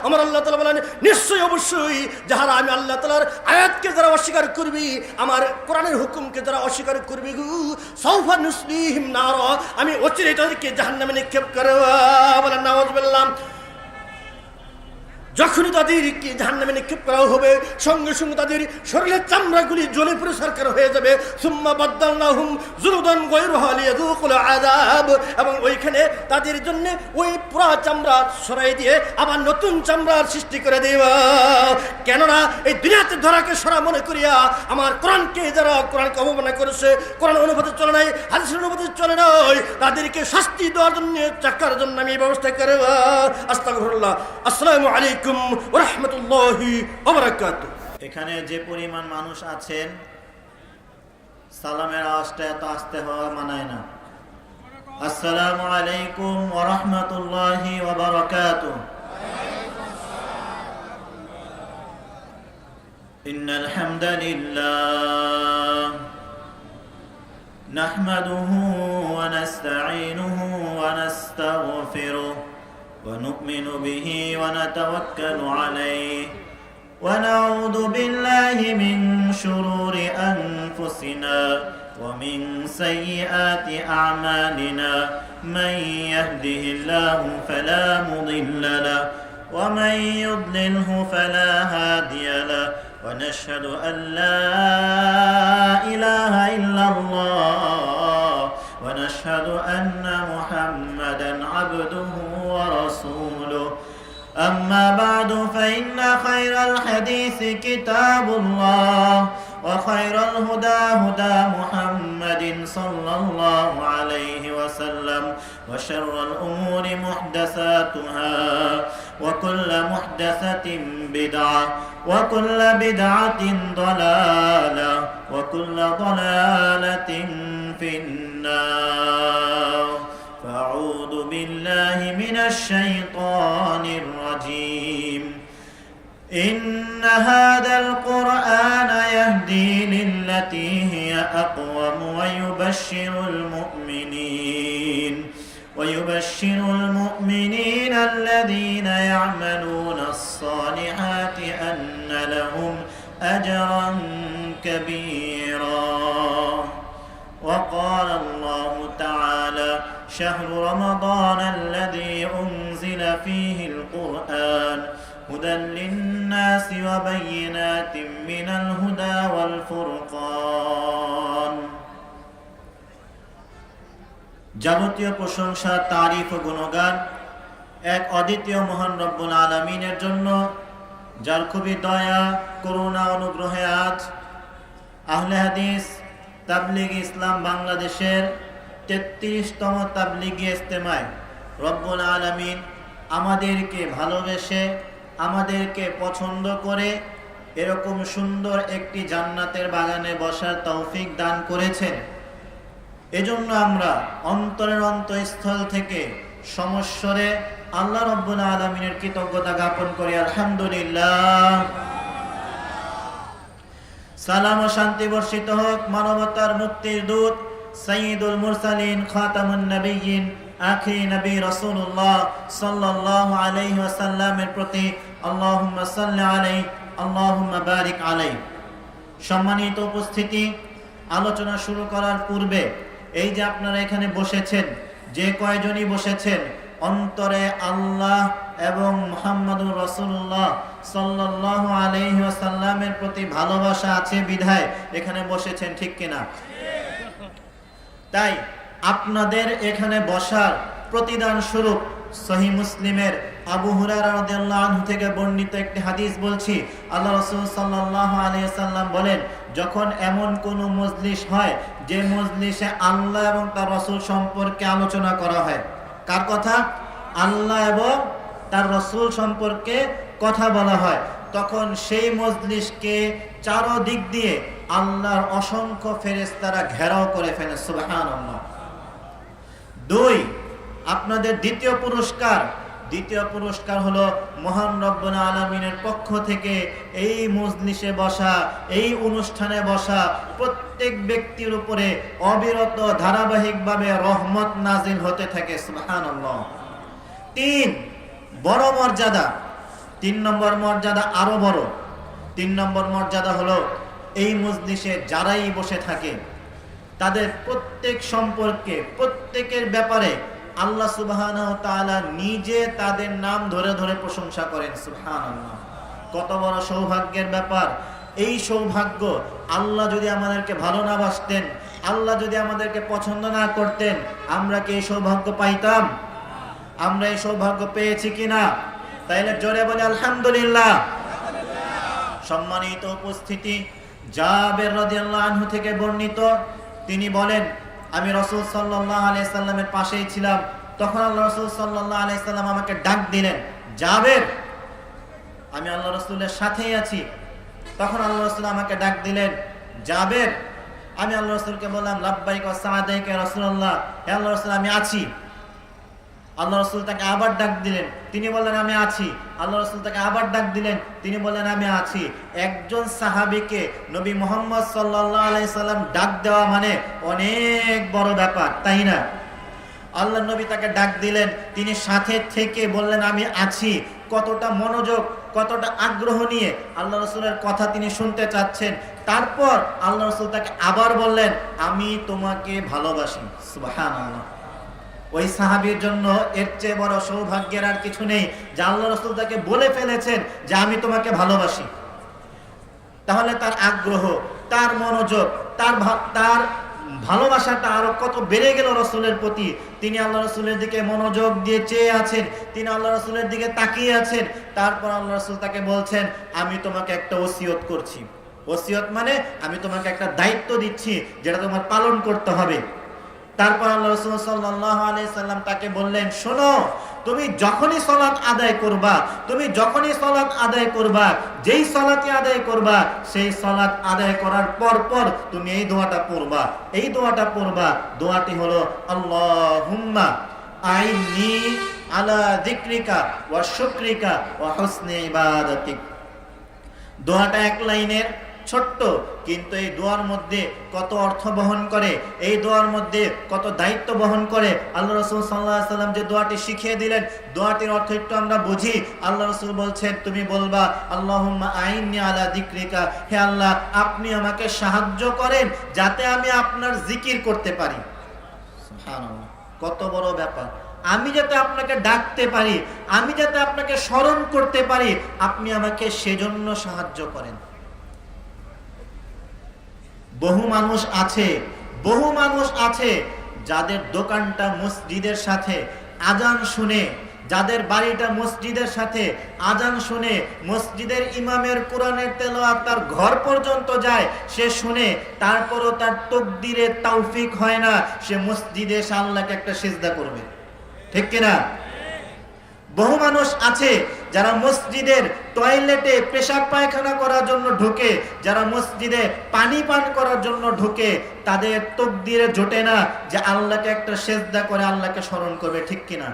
আমার আল্লাহ তাআলা বলেন, নিশ্চয়ই অবশ্যই যারা আমি আল্লাহ তাআলার আয়াতকে যারা অস্বীকার করবি, আমার কোরআনের হুকুমকে যারা অস্বীকার করবি, সাওফা নুসলিহিম নারা, আমি অচিরেই তাদেরকে জাহান্নামে নিক্ষেপ করব। বলেন নাউযুবিল্লাহ। যখনই তাদেরকে জাহান্নামে নিক্ষেপ করা হবে, সঙ্গে সঙ্গে তাদের শরীরের চামড়াগুলি জ্বলে পুড়ে সরকার হয়ে যাবে। সুম্মা বাদদালনাহুম জুলুদান গায়রুহা লিয়াযুকুল আযাব, এবং ওইখানে তাদের জন্য ওই পুরা চামড়া সরাই দিয়ে আবার নতুন চামড়ার সৃষ্টি করে দেব। কেননা এই দুনিয়াতে ধরাকে সরা মনে করিয়া আমার কোরআনকে যারা কোরআনকে অবমাননা করেছে, কোরআন অনুবাদে চলে নাই, হাদিসের অনুবাদে চলে নাই, তাদেরকে শাস্তি দেওয়ার জন্য চাকার জন্য আমি ব্যবস্থা করব। আস্তাগফিরুল্লাহ। আসসালামু আলাইকুম ওয়া রাহমাতুল্লাহি ওয়া বারাকাতুহু। এখানে যে পরিমাণ মানুষ আছেন, সালামের আওয়াজটা এত আস্তে হওয়া মানায় না। আসসালামু আলাইকুম ওয়া রাহমাতুল্লাহি ওয়া বারাকাতুহু। ইন্নাল হামদালিল্লাহ নাহমাদুহু ওয়া নাস্তাঈনুহু ওয়া নাস্তাগফিরুহু ونؤمن به ونتوكل عليه ونعوذ بالله من شرور أنفسنا ومن سيئات أعمالنا من يهده الله فلا مضل له ومن يضلله فلا هادي له ونشهد أن لا إله إلا الله ونشهد أن محمدا عبده ورسوله أما بعد فإن خير الحديث كتاب الله وخير الهدى هدى محمد صلى الله عليه وسلم وشر الأمور محدثاتها وكل محدثة بدعة وكل بدعة ضلالة وكل ضلالة في النار. فأعوذ بالله من الشيطان الرجيم. إن هذا القرآن يهدي للتي هي أقوم ويبشر المؤمنين ويبشر المؤمنين الذين يعملون الصالحات أن لهم أجرا كبيرا وقال الله تعالى شهر رمضان الذي أنزل فيه القرآن هدى للناس وبينات من الهدى والفرقان যাবতীয় প্রশংসা তারিফ ও গুণগান এক অদ্বিতীয় মহান রব্বুল আলামিনের জন্য, যার খুবই দয়া করুণা অনুগ্রহে আজ আহলে হাদিস তাবলিগ ইসলাম বাংলাদেশের ৩৩তম তাবলিগি ইজতেমায় রব্বুল আলামিন আমাদেরকে ভালোবেসে, আমাদেরকে পছন্দ করে এরকম সুন্দর একটি জান্নাতের বাগানে বসার তৌফিক দান করেছেন। এজন্য আমরা অন্তরের অন্তঃস্থল থেকে সমস্বরে আল্লাহ রব্বুল আলামিনের কৃতজ্ঞতা জ্ঞাপন করি, আলহামদুলিল্লাহ। সালাম ও শান্তি বর্ষিত হোক মানবতার মুক্তির দূত সাইয়্যিদুল মুরসালিন খাতামুন নবিয়্যিন আখিরি নবী রাসূলুল্লাহ সাল্লাল্লাহু আলাইহি ওয়াসাল্লামের প্রতি আল্লাহুম্মা সাল্লি আলাইহি আল্লাহুম্মা বারিক আলাইহি। সম্মানিত উপস্থিতি, আলোচনা শুরু করার পূর্বে এই যে আপনারা এখানে বসেছেন, যে কয়জনই বসেছেন, অন্তরে আল্লাহ এবং মুহাম্মদুর রাসূলুল্লাহ সাল্লাল্লাহু আলাইহি ওয়াসাল্লামের প্রতি ভালোবাসা আছে বিধায় এখানে বসেছেন, ঠিক কিনা? তাই আপনাদের এখানে বসার প্রতিদান স্বরূপ সহিহ মুসলিমের আবু হুরায়রা রাদিয়াল্লাহু আনহু থেকে বর্ণিত একটি হাদিস বলছি। আল্লাহ রাসূল সাল্লাল্লাহু আলাইহি ওয়াসাল্লাম বলেন, যখন এমন কোন মজলিস হয় যে মজলিসে আল্লাহ এবং তার রাসূল সম্পর্কে আলোচনা করা হয়, কার কথা? আল্লাহ এবং তার রাসূল সম্পর্কে কথা বলা হয়, তখন সেই মজলিসকে চারদিক দিয়ে আল্লাহর অসংখ্য ফেরেশতারা ঘেরাও করে ফেলে, সুবহানাল্লাহ। 2, আপনাদের দ্বিতীয় পুরস্কার হলো মহান রব্বুল আলামিনের পক্ষ থেকে এই মজলিসে বসা, এই অনুষ্ঠানে বসা প্রত্যেক ব্যক্তির উপরে অবিরত ধারাবাহিকভাবে রহমত নাজিল হতে থাকে, সুবহানাল্লাহ। 3 বড় মর্যাদা, 3 নম্বর মর্যাদা আরো বড়। 3 নম্বর মর্যাদা হলো এই মজলিসে যারাই বসে থাকে তাদের প্রত্যেক সম্পর্কে, প্রত্যেকের ব্যাপারে আল্লাহ সুবহানাহু ওয়া তাআলা নিজে তাদের নাম ধরে ধরে প্রশংসা করেন, সুবহানাল্লাহ। কত বড় সৌভাগ্যের ব্যাপার! এই সৌভাগ্য আল্লাহ যদি আমাদেরকে ভালো না বাসতেন, আল্লাহ যদি আমাদেরকে পছন্দ না করতেন, আমরা কি এই সৌভাগ্য পাইতাম? আমরা এই সৌভাগ্য পেয়েছি কিনা? তাইলে জোরে বলে আলহামদুলিল্লাহ। সম্মানিত উপস্থিতি, জাবের রাদিয়াল্লাহু আনহু থেকে বর্ণিত, তিনি বলেন, আমি রাসূল সাল্লাল্লাহু আলাইহি সাল্লামের পাশেই ছিলাম, তখন আল্লাহ রাসূল সাল্লাল্লাহু আলাইহি সাল্লাম আমাকে ডাক দিলেন, জাবের। আমি আল্লাহ রাসূলের সাথেই আছি, তখন আল্লাহ রাসূল আমাকে ডাক দিলেন, জাবের। আমি আল্লাহ রাসূলকে বললাম, লাব্বাইক ওয়া সাআদাইক ইয়া রাসূলুল্লাহ, হে আল্লাহ রাসূল আমি আছি। আল্লাহ রাসূল তাকে আবার ডাক দিলেন, তিনি বললেন আমি আছি। আল্লাহ রাসূল তাকে আবার ডাক দিলেন, তিনি বললেন আমি আছি। একজন সাহাবীকে নবী মুহাম্মদ সাল্লাল্লাহু আলাইহি সাল্লাম ডাক দেওয়া মানে অনেক বড় ব্যাপার, তাই না? আল্লাহর নবী তাকে ডাক দিলেন, তিনি সাথে থেকে বললেন আমি আছি। কতটা মনোযোগ, কতটা আগ্রহ নিয়ে আল্লাহ রাসূলের কথা তিনি শুনতে চাচ্ছেন। তারপর আল্লাহ রাসূল তাকে আবার বললেন, আমি তোমাকে ভালোবাসি, সুবহানাল্লাহ। ওই সাহাবীর জন্য এর চেয়ে বড় সৌভাগ্যের আর কিছু নেই যে আল্লাহ রাসূল তাকে বলে ফেলেছেন যে আমি তোমাকে ভালোবাসি। তাহলে তার আগ্রহ, তার মনোযোগ, তার ভালোবাসাটা আরো কত বেড়ে গেল রাসূলের প্রতি। তিনি আল্লাহ রাসূলের দিকে মনোযোগ দিয়ে চেয়ে আছেন, তিনি আল্লাহ রাসূলের দিকে তাকিয়ে আছেন। তারপর আল্লাহ রাসূল তাকে বলছেন, আমি তোমাকে একটা ওসিয়ত করছি। ওসিয়ত মানে আমি তোমাকে একটা দায়িত্ব দিচ্ছি যেটা তোমার পালন করতে হবে। তারপর আল্লাহ রাসূল সাল্লাল্লাহু আলাইহি সাল্লাম তাকে বললেন, শোনো, তুমি যখনই সালাত আদায় করবা, যেই সালাতই আদায় করবা, সেই সালাত আদায় করার পর তুমি এই দোয়াটা পড়বা। দোয়াটি হলো, আল্লাহুম্মা আইন্নি আলা যিকরিকা ওয়া শুকরিকা ওয়া হুসনি ইবাদাতিক। দোয়াটা এক লাইনের, ছোট্ট, কিন্তু এই দোয়ার মধ্যে কত অর্থ বহন করে, এই দোয়ার মধ্যে কত দায়িত্ব বহন করে। আল্লাহ রাসূল সাল্লাল্লাহু আলাইহি সাল্লাম যে দোয়াটি শিখিয়ে দিলেন, দোয়াটির অর্থ একটু আমরা বুঝি। আল্লাহ রাসূল বলছেন, তুমি বলবা আল্লাহুম্মা আইন্নি আলা যিকরিকা, হে আল্লাহ আপনি আমাকে সাহায্য করেন যাতে আমি আপনার জিকির করতে পারি। সুবহানাল্লাহ, কত বড় ব্যাপার! আমি যাতে আপনাকে ডাকতে পারি, আমি যাতে আপনাকে স্মরণ করতে পারি, আপনি আমাকে সেজন্য সাহায্য করেন। বহু মানুষ আছে যাদের দোকানটা মসজিদের সাথে, আজান শুনে, যাদের বাড়িটা মসজিদের সাথে, আজান শুনে মসজিদের ইমামের কোরআনের তেলাওয়াত তার ঘর পর্যন্ত যায়, সে শুনে, তারপরও তার তাকদীরে তৌফিক হয় না সে মসজিদে এসে আল্লাহকে একটা সিজদা করবে, ঠিক কিনা? বহু মানুষ আছে যারা মসজিদের টয়লেটে পেশাব পায়খানা করার জন্য ঢোকে, যারা মসজিদে পানি পান করার জন্য ঢোকে, তাদের তাকদীরে জোটে না যে আল্লাহকে একটা সিজদা করে আল্লাহকে স্মরণ করবে, ঠিক কিনা?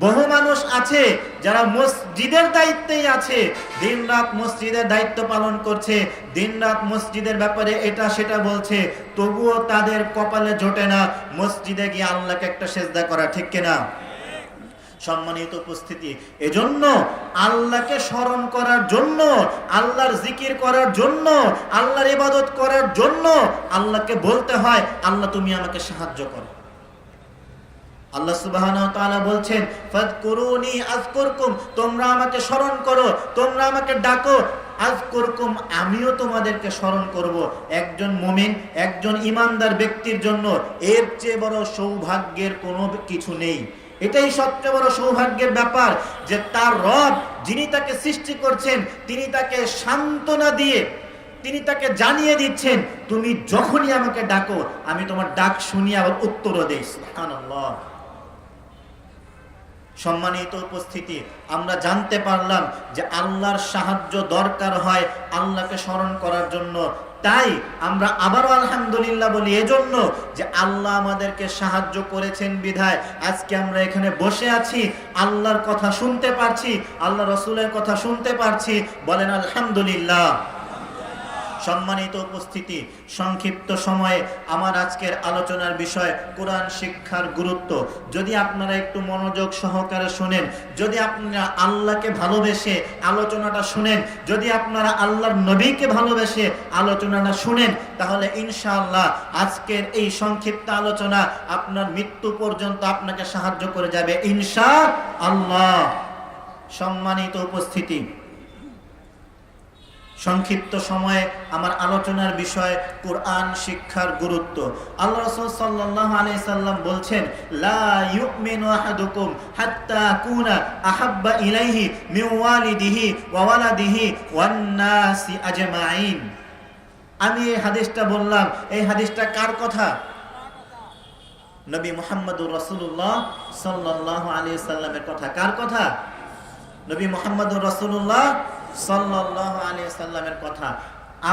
বহু মানুষ আছে যারা মসজিদের দায়িত্বেই আছে, দিনরাত মসজিদের দায়িত্ব পালন করছে, দিনরাত মসজিদের ব্যাপারে এটা সেটা বলছে, তবুও তাদের কপালে জোটে না মসজিদে গিয়ে আল্লাহকে একটা সিজদা করা, ঠিক কিনা? সম্মানিত উপস্থিতি, এজন্য আল্লাহকে স্মরণ করার জন্য, আল্লাহর জিকির করার জন্য, আল্লাহর ইবাদত করার জন্য আল্লাহকে বলতে হয়, আল্লাহ তুমি আমাকে সাহায্য করো। আল্লাহ সুবহানাহু ওয়া তাআলা বলছেন, ফাযকুরুনি আযকুরকুম, তোমরা আমাকে স্মরণ করো, তোমরা আমাকে ডাকো, আযকুরকুম, আমিও তোমাদেরকে স্মরণ করব। একজন মুমিন, একজন ঈমানদার ব্যক্তির জন্য এর চেয়ে বড় সৌভাগ্যের কোনো কিছু নেই। এটাই সবচেয়ে বড় সৌভাগ্যের ব্যাপার যে তার রব, যিনি তাকে সৃষ্টি করছেন, তিনি তাকে সান্ত্বনা দিয়ে, তিনি তাকে জানিয়ে দিচ্ছেন, তুমি যখনই আমাকে ডাকো আমি তোমার ডাক শুনি আবার উত্তরও দেই। সুবহানাল্লাহ। সম্মানিত উপস্থিতি, আমরা জানতে পারলাম যে আল্লাহর সাহায্য দরকার হয় আল্লাহকে স্মরণ করার জন্য। তাই আমরা আবারও আলহামদুলিল্লাহ বলি, এজন্য যে আল্লাহ আমাদেরকে সাহায্য করেছেন বিধায় আজকে আমরা এখানে বসে আছি, আল্লাহর কথা শুনতে পারছি, আল্লাহ রসুলের কথা শুনতে পারছি, বলেন আলহামদুলিল্লাহ। সম্মানিত উপস্থিতি, সংক্ষিপ্ত সময়ে আমার আজকের আলোচনার বিষয় কোরআন শিক্ষার গুরুত্ব। যদি আপনারা একটু মনোযোগ সহকারে শুনেন, যদি আপনারা আল্লাহকে ভালোবেসে আলোচনাটা শুনেন, যদি আপনারা আল্লাহর নবীকে ভালোবেসে আলোচনাটা শুনেন, তাহলে ইনশাআল্লাহ আজকের এই সংক্ষিপ্ত আলোচনা আপনার মৃত্যু পর্যন্ত আপনাকে সাহায্য করে যাবে ইনশাআল্লাহ। সম্মানিত উপস্থিতি, সংক্ষিপ্ত সময়ে আমার আলোচনার বিষয় কোরআন শিক্ষার গুরুত্ব। আল্লাহ রাসূল সাল্লাল্লাহু আলাইহি সাল্লাম বলছেন, লা ইউমিনু আহাদুকুম হাত্তা কুনা আহাব্বা ইলাইহি মিন ওয়ালিদিহি ওয়া ওয়ালাদিহি ওয়ান নাসি আজমাইন। আমি এই হাদিসটা বললাম, এই হাদিসটা কার কথা? নবী মুহাম্মদুর রাসূলুল্লাহ সাল্লাল্লাহু আলাইহি সাল্লামের কথা। কার কথা? নবী মুহাম্মদুর রাসূলুল্লাহ সাল্লাল্লাহু আলাইহি সাল্লামের কথা।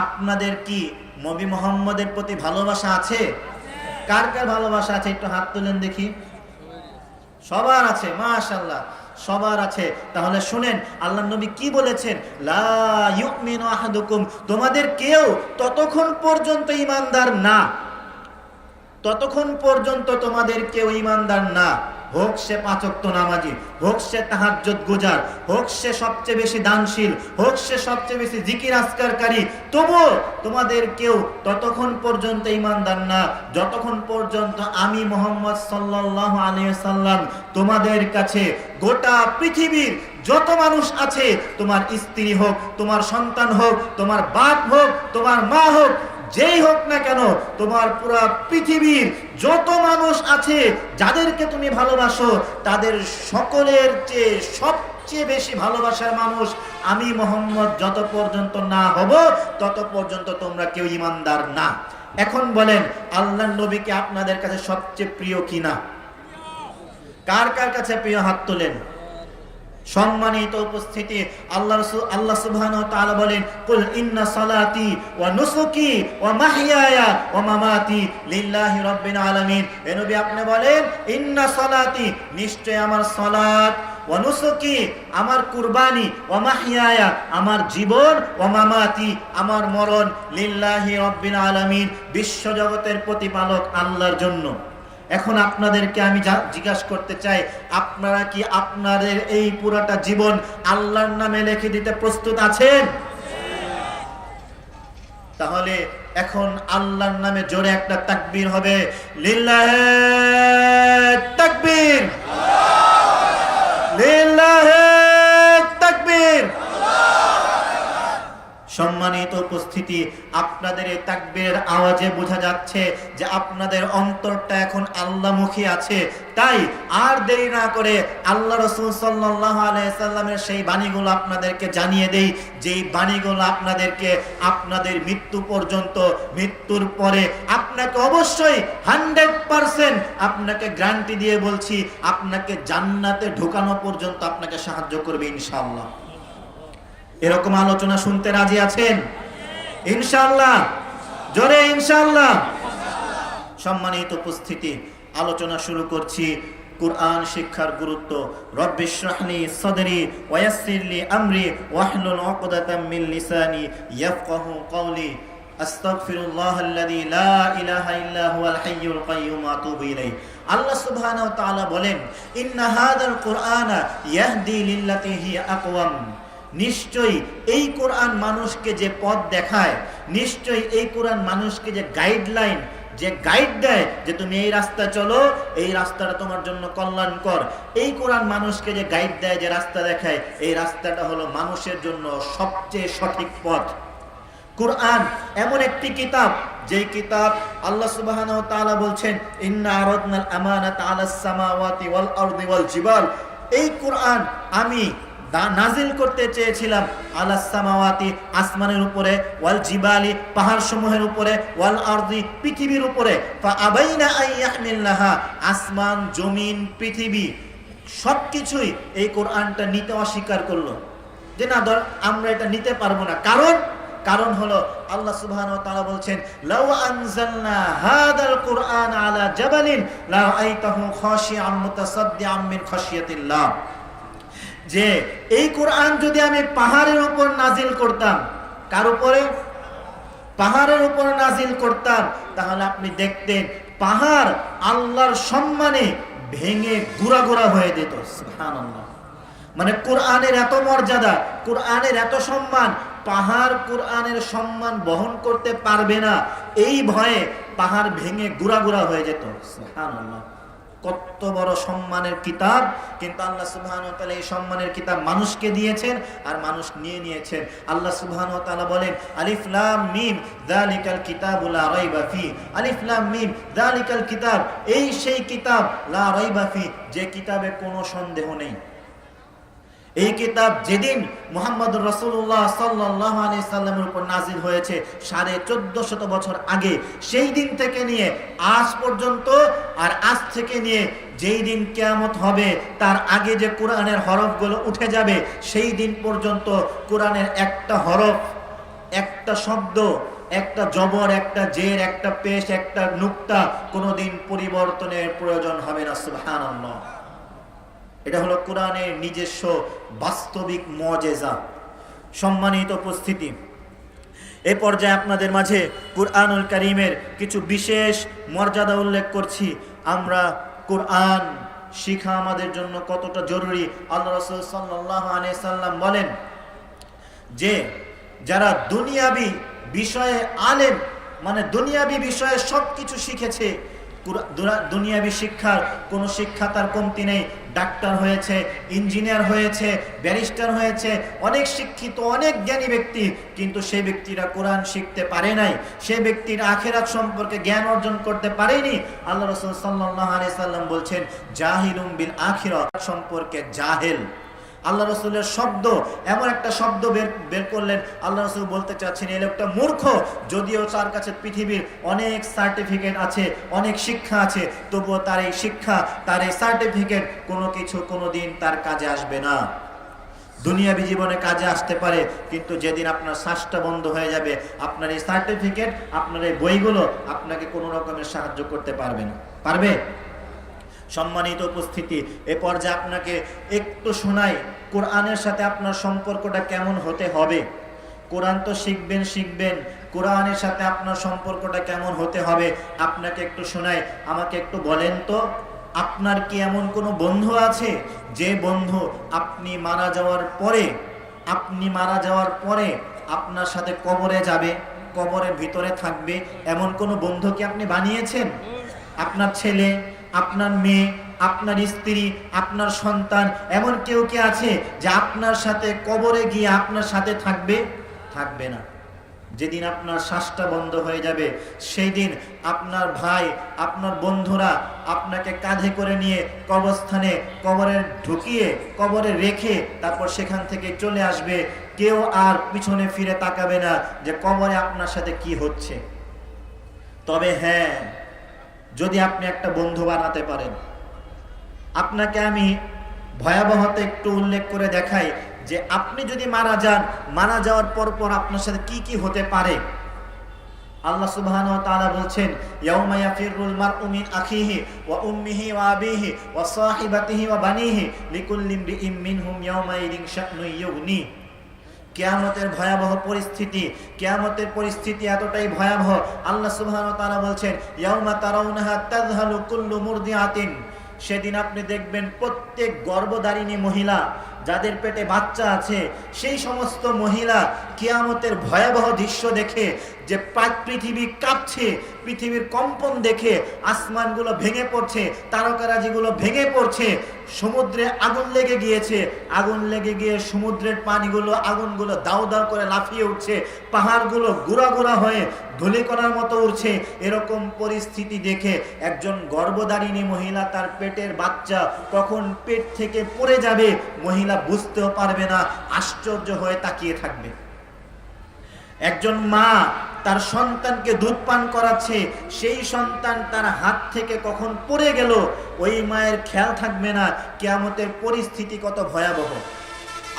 আপনাদের কি নবী মুহাম্মদের প্রতি ভালোবাসা আছে? কার কার ভালোবাসা আছে একটু হাত তুলেন দেখি। সবার আছে, মাশাআল্লাহ, সবার আছে। তাহলে শুনেন আল্লাহর নবী কি বলেছেন, লা ইউমিনু আহাদুকুম, তোমাদের কেউ ততক্ষণ পর্যন্ত ঈমানদার না, ততক্ষণ পর্যন্ত তোমাদের কেউ ঈমানদার না, হোক সে 5 ওয়াক্ত নামাজি, হোক সে তাহাজ্জুদ গুজার, হোক সে সবচেয়ে বেশি দানশীল, হোক সে সবচেয়ে বেশি জিকির আজকারকারী, তবুও তোমাদের কেউ ততক্ষণ পর্যন্ত ঈমানদার না যতক্ষণ পর্যন্ত আমি মুহাম্মদ সাল্লাল্লাহু আলাইহি ওয়াসাল্লাম তোমাদের কাছে গোটা পৃথিবীর যত মানুষ আছে, তোমার স্ত্রী হোক, তোমার সন্তান হোক, তোমার বাপ হোক, তোমার মা হোক, যেই হোক না কেন, তোমার পুরো পৃথিবীর যত মানুষ আছে যাদেরকে তুমি ভালোবাসো, তাদের সকলের চেয়ে সবচেয়ে বেশি ভালোবাসার মানুষ আমি মুহাম্মদ যত পর্যন্ত না হব তত পর্যন্ত তোমরা কেউ ঈমানদার না। এখন বলেন আল্লাহর নবীকে আপনাদের কাছে সবচেয়ে প্রিয় কিনা? কার কার কাছে প্রিয়? হাত তোলেন। সম্মানিত উপস্থিতি, আল্লাহ সুবহানাহু ওয়া তাআলা বলেন, কুল ইন্না সালাতি ওয়া নুসুকি ওয়া মাহইয়ায়া ওয়া মামাতি লিল্লাহি রাব্বিল আলামিন। এ নবী আপনি বলেন, ইন্না সালাতি, নিশ্চয় আমার সালাত, ওয়া নুসুকি আমার কুরবানি, ওয়া মাহইয়ায়া আমার জীবন, ওয়া মামাতি আমার মরণ, লিল্লাহি রাব্বিল আলামিন বিশ্ব জগতের প্রতিপালক আল্লাহর জন্য। এখন আপনাদেরকে আমি জিজ্ঞাসা করতে চাই, আপনারা কি আপনাদের এই পুরোটা জীবন আল্লাহর নামে লিখে দিতে প্রস্তুত আছেন? তাহলে এখন আল্লাহর নামে জোরে একটা তাকবীর হবে, লিল্লাহি তাকবীর, লিল্লাহি তাকবীর। সম্মানিত উপস্থিতি, আপনাদের এই তাকবীরের আওয়াজে বোঝা যাচ্ছে যে আপনাদের অন্তরটা এখন আল্লাহমুখী আছে। তাই আর দেরি না করে আল্লাহ রাসূল সাল্লাল্লাহু আলাইহি সাল্লামের সেই বাণীগুলো আপনাদেরকে জানিয়ে দেই, যেই বাণীগুলো আপনাদেরকে আপনাদের মৃত্যু পর্যন্ত, মৃত্যুর পরে আপনাকে অবশ্যই 100% আপনাকে গ্যারান্টি দিয়ে বলছি, আপনাকে জান্নাতে ঢোকানো পর্যন্ত আপনাকে সাহায্য করবে ইনশাআল্লাহ। এরকম আলোচনা শুনতে রাজি আছেন? ইনশাআল্লাহ, জোরে ইনশাআল্লাহ। সম্মানিত উপস্থিতি, আলোচনা শুরু করছি কুরআন শিক্ষার গুরুত্ব। রব্বি ইশরাহলি সাদরি ওয়া ইয়াসসিরলি আমরি ওয়াহলুল উকদাতাম মিন লিসানি ইয়াফকাহু কওলি। আস্তাগফিরুল্লাহাল্লাযী লা ইলাহা ইল্লা হুয়াল হাইয়ুল কাইয়্যুম ওয়া আতুবু ইলাইহি। আল্লাহ সুবহানাহু ওয়া তাআলা বলেন, ইন্না হাযাল কুরআনা ইয়াহদি লিল্লাতী হিয়া আকওয়াম। নিশ্চয়ই এই কোরআন মানুষকে যে পথ দেখায়, নিশ্চয়ই এই কোরআন মানুষকে যে গাইডলাইন, যে গাইড দেয় যে তুমি এই রাস্তা চলো, এই রাস্তাটা তোমার জন্য কল্যাণকর, এই কোরআন মানুষকে যে গাইড দেয়, যে রাস্তা দেখায়, এই রাস্তাটা হলো মানুষের জন্য সবচেয়ে সঠিক পথ। কুরআন এমন একটি কিতাব, যেই কিতাব আল্লাহ সুবহানাহু ওয়া তাআলা বলছেন, ইন্না আরাদনাল আমানাতা আলাস সামাওয়াতি ওয়াল আরদি ওয়াল জিবাল। এই কুরআন আমি নাজিল করতে চেয়েছিলাম আলাস সামাওয়াতি আসমানের উপরে, ওয়াল জিবালি পাহাড় সমূহের উপরে, ওয়াল আরদি পৃথিবীর উপরে, ফা আবাইনা আইয়াহমিলনাহা আসমান জমিন পৃথিবী সবকিছুই এই কোরআনটা নিতে অস্বীকার করলো, যে না আমরা এটা নিতে পারবো না। কারণ হলো আল্লাহ সুবহানাহু ওয়া তাআলা বলছেন, লাউ আনজালনা হাদাল কুরআন আলা জাবালিন লারাআইতাহু খাশিআম মুতাসাদ্দিআম মিন খাশিয়াতিল্লাহ। যে এই কোরআন যদি আমি পাহাড়ের উপর নাজিল করতাম, কার উপরে? পাহাড়ের উপর নাজিল করতাম, তাহলে আপনি দেখতেন পাহাড় আল্লাহর সম্মানে ভেঙে গুড়া হয়ে যেত। সুবহানাল্লাহ। মানে কোরআনের এত মর্যাদা, কোরআনের এত সম্মান, পাহাড় কোরআনের সম্মান বহন করতে পারবে না, এই ভয়ে পাহাড় ভেঙে গুড়া হয়ে যেত। সুবহানাল্লাহ। কত বড় সম্মানের কিতাব, কিন্তু আল্লাহ সুবহানাহু ওয়া তাআলা এই সম্মানের কিতাব মানুষকে দিয়েছেন, আর মানুষ নিয়ে নিয়েছেন। আল্লাহ সুবহানাহু ওয়া তাআলা বলেন, আলিফ লাম মিম যালিকাল কিতাবু লা রাইবা ফি। আলিফ লাম মিম যালিকাল কিতাব, এই সেই কিতাব, লা রাইবা ফি, যে কিতাবে কোনো সন্দেহ নেই। এই কিতাব যেদিন মুহাম্মদুর রাসূলুল্লাহ সাল্লাল্লাহু আলাইহি সাল্লামের উপর নাজিল হয়েছে 1450 বছর আগে, সেই দিন থেকে নিয়ে আজ পর্যন্ত, আর আজ থেকে নিয়ে যেই দিন কিয়ামত হবে তার আগে যে কোরআনের হরফগুলো উঠে যাবে, সেই দিন পর্যন্ত কোরআনের একটা হরফ, একটা শব্দ, একটা জবর, একটা জের, একটা পেশ, একটা নুক্তা কোনোদিন পরিবর্তনের প্রয়োজন হবে না। সুবহানাল্লাহ। এটা হলো কোরআনের নিজস্ব বাস্তবিক মুজিজা। সম্মানিত উপস্থিতি, এই পর্যায়ে আপনাদের মাঝে কুরআনুল কারীমের কিছু বিশেষ মর্যাদা উল্লেখ করছি। আমরা কোরআন শিখা আমাদের জন্য কতটা জরুরি। আল্লাহ রাসূল সাল্লাল্লাহু আলাইহি সাল্লাম বলেন যে যারা দুনিয়াবি বিষয়ে আলেম, মানে দুনিয়াবি বিষয়ে সবকিছু শিখেছে, দুনিয়াবি শিক্ষার কোনো শিক্ষা তার কমতি নেই। ডাক্তার হয়েছে, ইঞ্জিনিয়ার হয়েছে, ব্যারিস্টার হয়েছে, অনেক শিক্ষিত, অনেক জ্ঞানী ব্যক্তি, কিন্তু সেই ব্যক্তিরা কোরআন শিখতে পারে নাই, সেই ব্যক্তির আখিরাত সম্পর্কে জ্ঞান অর্জন করতে পারেনি। আল্লাহ রাসূল সাল্লাল্লাহু আলাইহি সাল্লাম বলছেন, জাহিলুম বিল আখিরাত সম্পর্কে জাহেল। আল্লাহ রাসূলের শব্দ, এমন একটা শব্দ বের করলেন, আল্লাহ রাসূল বলতে চাচ্ছেন এই লোকটা মূর্খ, যদিও তার কাছে পৃথিবীর অনেক সার্টিফিকেট আছে, অনেক শিক্ষা আছে, তবুও তার এই শিক্ষা, তার এই সার্টিফিকেট কোনো কিছু কোনোদিন তার কাজে আসবে না। দুনিয়াবি জীবনে কাজে আসতে পারে, কিন্তু যেদিন আপনার শ্বাসটা বন্ধ হয়ে যাবে, আপনার এই সার্টিফিকেট, আপনার এই বইগুলো আপনাকে কোনো রকমের সাহায্য করতে পারবে না। পারবে? সম্মানিত উপস্থিতি, এ পর্যায়ে আপনাকে একটু শোনাই কোরআনের সাথে আপনার সম্পর্কটা কেমন হতে হবে। কোরআন তো শিখবেন, কোরআনের সাথে আপনার সম্পর্কটা কেমন হতে হবে আপনাকে একটু শোনাই। আমাকে একটু বলেন তো, আপনার কি এমন কোনো বন্ধু আছে যে বন্ধু আপনি মারা যাওয়ার পরে আপনার সাথে কবরে যাবে, কবরের ভিতরে থাকবে? এমন কোনো বন্ধু কি আপনি বানিয়েছেন? আপনার ছেলে, আপনার মেয়ে, আপনার স্ত্রী, আপনার সন্তান, এমন কেউ কি আছে যে আপনার সাথে কবরে গিয়ে আপনার সাথে থাকবে? থাকবে না। যেদিন আপনার শ্বাসটা বন্ধ হয়ে যাবে, সেই দিন আপনার ভাই, আপনার বন্ধুরা আপনাকে কাঁধে করে নিয়ে কবরস্থানে কবরে ঢুকিয়ে কবরে রেখে তারপর সেখান থেকে চলে আসবে। কেউ আর পিছনে ফিরে তাকাবে না যে কবরে আপনার সাথে কি হচ্ছে। তবে হ্যাঁ, যদি আপনি একটা বন্ধু বানাতে পারেন, আপনাকে আমি ভয়াবহতা একটু উল্লেখ করে দেখাই যে আপনি যদি মারা যান, মারা যাওয়ার পর আপনার সাথে কি কি হতে পারে। আল্লাহ সুবহানাহু ওয়া তাআলা বলছেন, ইয়াউমা ইয়াফিরুল মারউ মিন আখিহি ওয়া উম্মিহি ওয়া আবিহি ওয়া সাহিবাতিহি ওয়া বানিহি লিকুল্লি ইমরিইম মিনহুম ইয়াউমাইদিন শা'নুন ইউগনি। কিয়ামতের ভয়াবহ পরিস্থিতি, কিয়ামতের পরিস্থিতি এতটাই ভয়াবহ। আল্লাহ সুবহানাহু ওয়া তাআলা বলছেন, ইয়াউমা তারাউনাহা তাযহালু কুল্লু মুরদিআতিন। সেদিন আপনি দেখবেন প্রত্যেক গর্ভধারিণী মহিলা, যাদের পেটে বাচ্চা আছে, সেই সমস্ত মহিলা কিয়ামতের ভয়াবহ দৃশ্য দেখে যে পৃথিবী কাঁপছে, পৃথিবীর কম্পন দেখে আসমানগুলো ভেঙে পড়ছে, তারকারাজিগুলো ভেঙে পড়ছে, সমুদ্রে আগুন লেগে গিয়েছে, আগুন লেগে গিয়ে সমুদ্রের পানিগুলো, আগুনগুলো দাউ দাউ করে লাফিয়ে উঠছে, পাহাড়গুলো গুড়া গুড়া হয়ে ধূলিকণার মতো উঠছে। এরকম পরিস্থিতি দেখে একজন গর্ভধারিণী মহিলা, তার পেটের বাচ্চা কখন পেট থেকে পড়ে যাবে মহিলা বুঝতেও পারবে না, আশ্চর্য হয়ে তাকিয়ে থাকবে। একজন মা তার সন্তানকে দুধ পান করাচ্ছে, সেই সন্তান তার হাত থেকে কখন পড়ে গেল ওই মায়ের খেয়াল থাকবে না। কিয়ামতের পরিস্থিতি কত ভয়াবহ।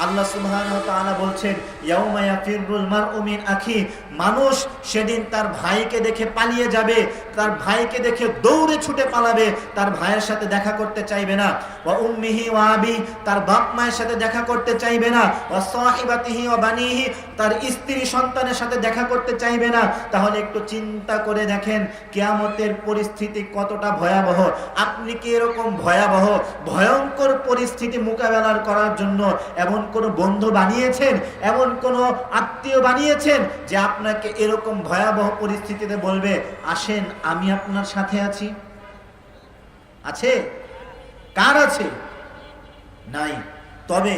আল্লাহ সুবহানাহু ওয়া তাআলা বলছেন, ইয়াউমা ইয়াফিরুল মারউ মিন আখি। মানুষ সেদিন তার ভাইকে দেখে পালিয়ে যাবে, তার ভাইকে দেখে দৌড়ে ছুটে পালাবে, তার ভাইয়ের সাথে দেখা করতে চাইবে না। ওয়া উম্মিহি ওয়া আবি, তার বাপ মায়ের সাথে দেখা করতে চাইবে না। ওয়া সাহিবাতিহি ওয়া বানিহি, তার স্ত্রী সন্তানের সাথে দেখা করতে চাইবে না। তাহলে একটু চিন্তা করে দেখেন কিয়ামতের পরিস্থিতি কতটা ভয়াবহ। আপনি কি এরকম ভয়াবহ ভয়ঙ্কর পরিস্থিতি মোকাবেলা করার জন্য এমন কোন বন্ধু বানিয়েছেন, এমন কোন আত্মীয় বানিয়েছেন যে আপনাকে এরকম ভয়াবহ পরিস্থিতিতে বলবে, আসেন আমি আপনার সাথে আছি? আছে? কার আছে? নাই। তবে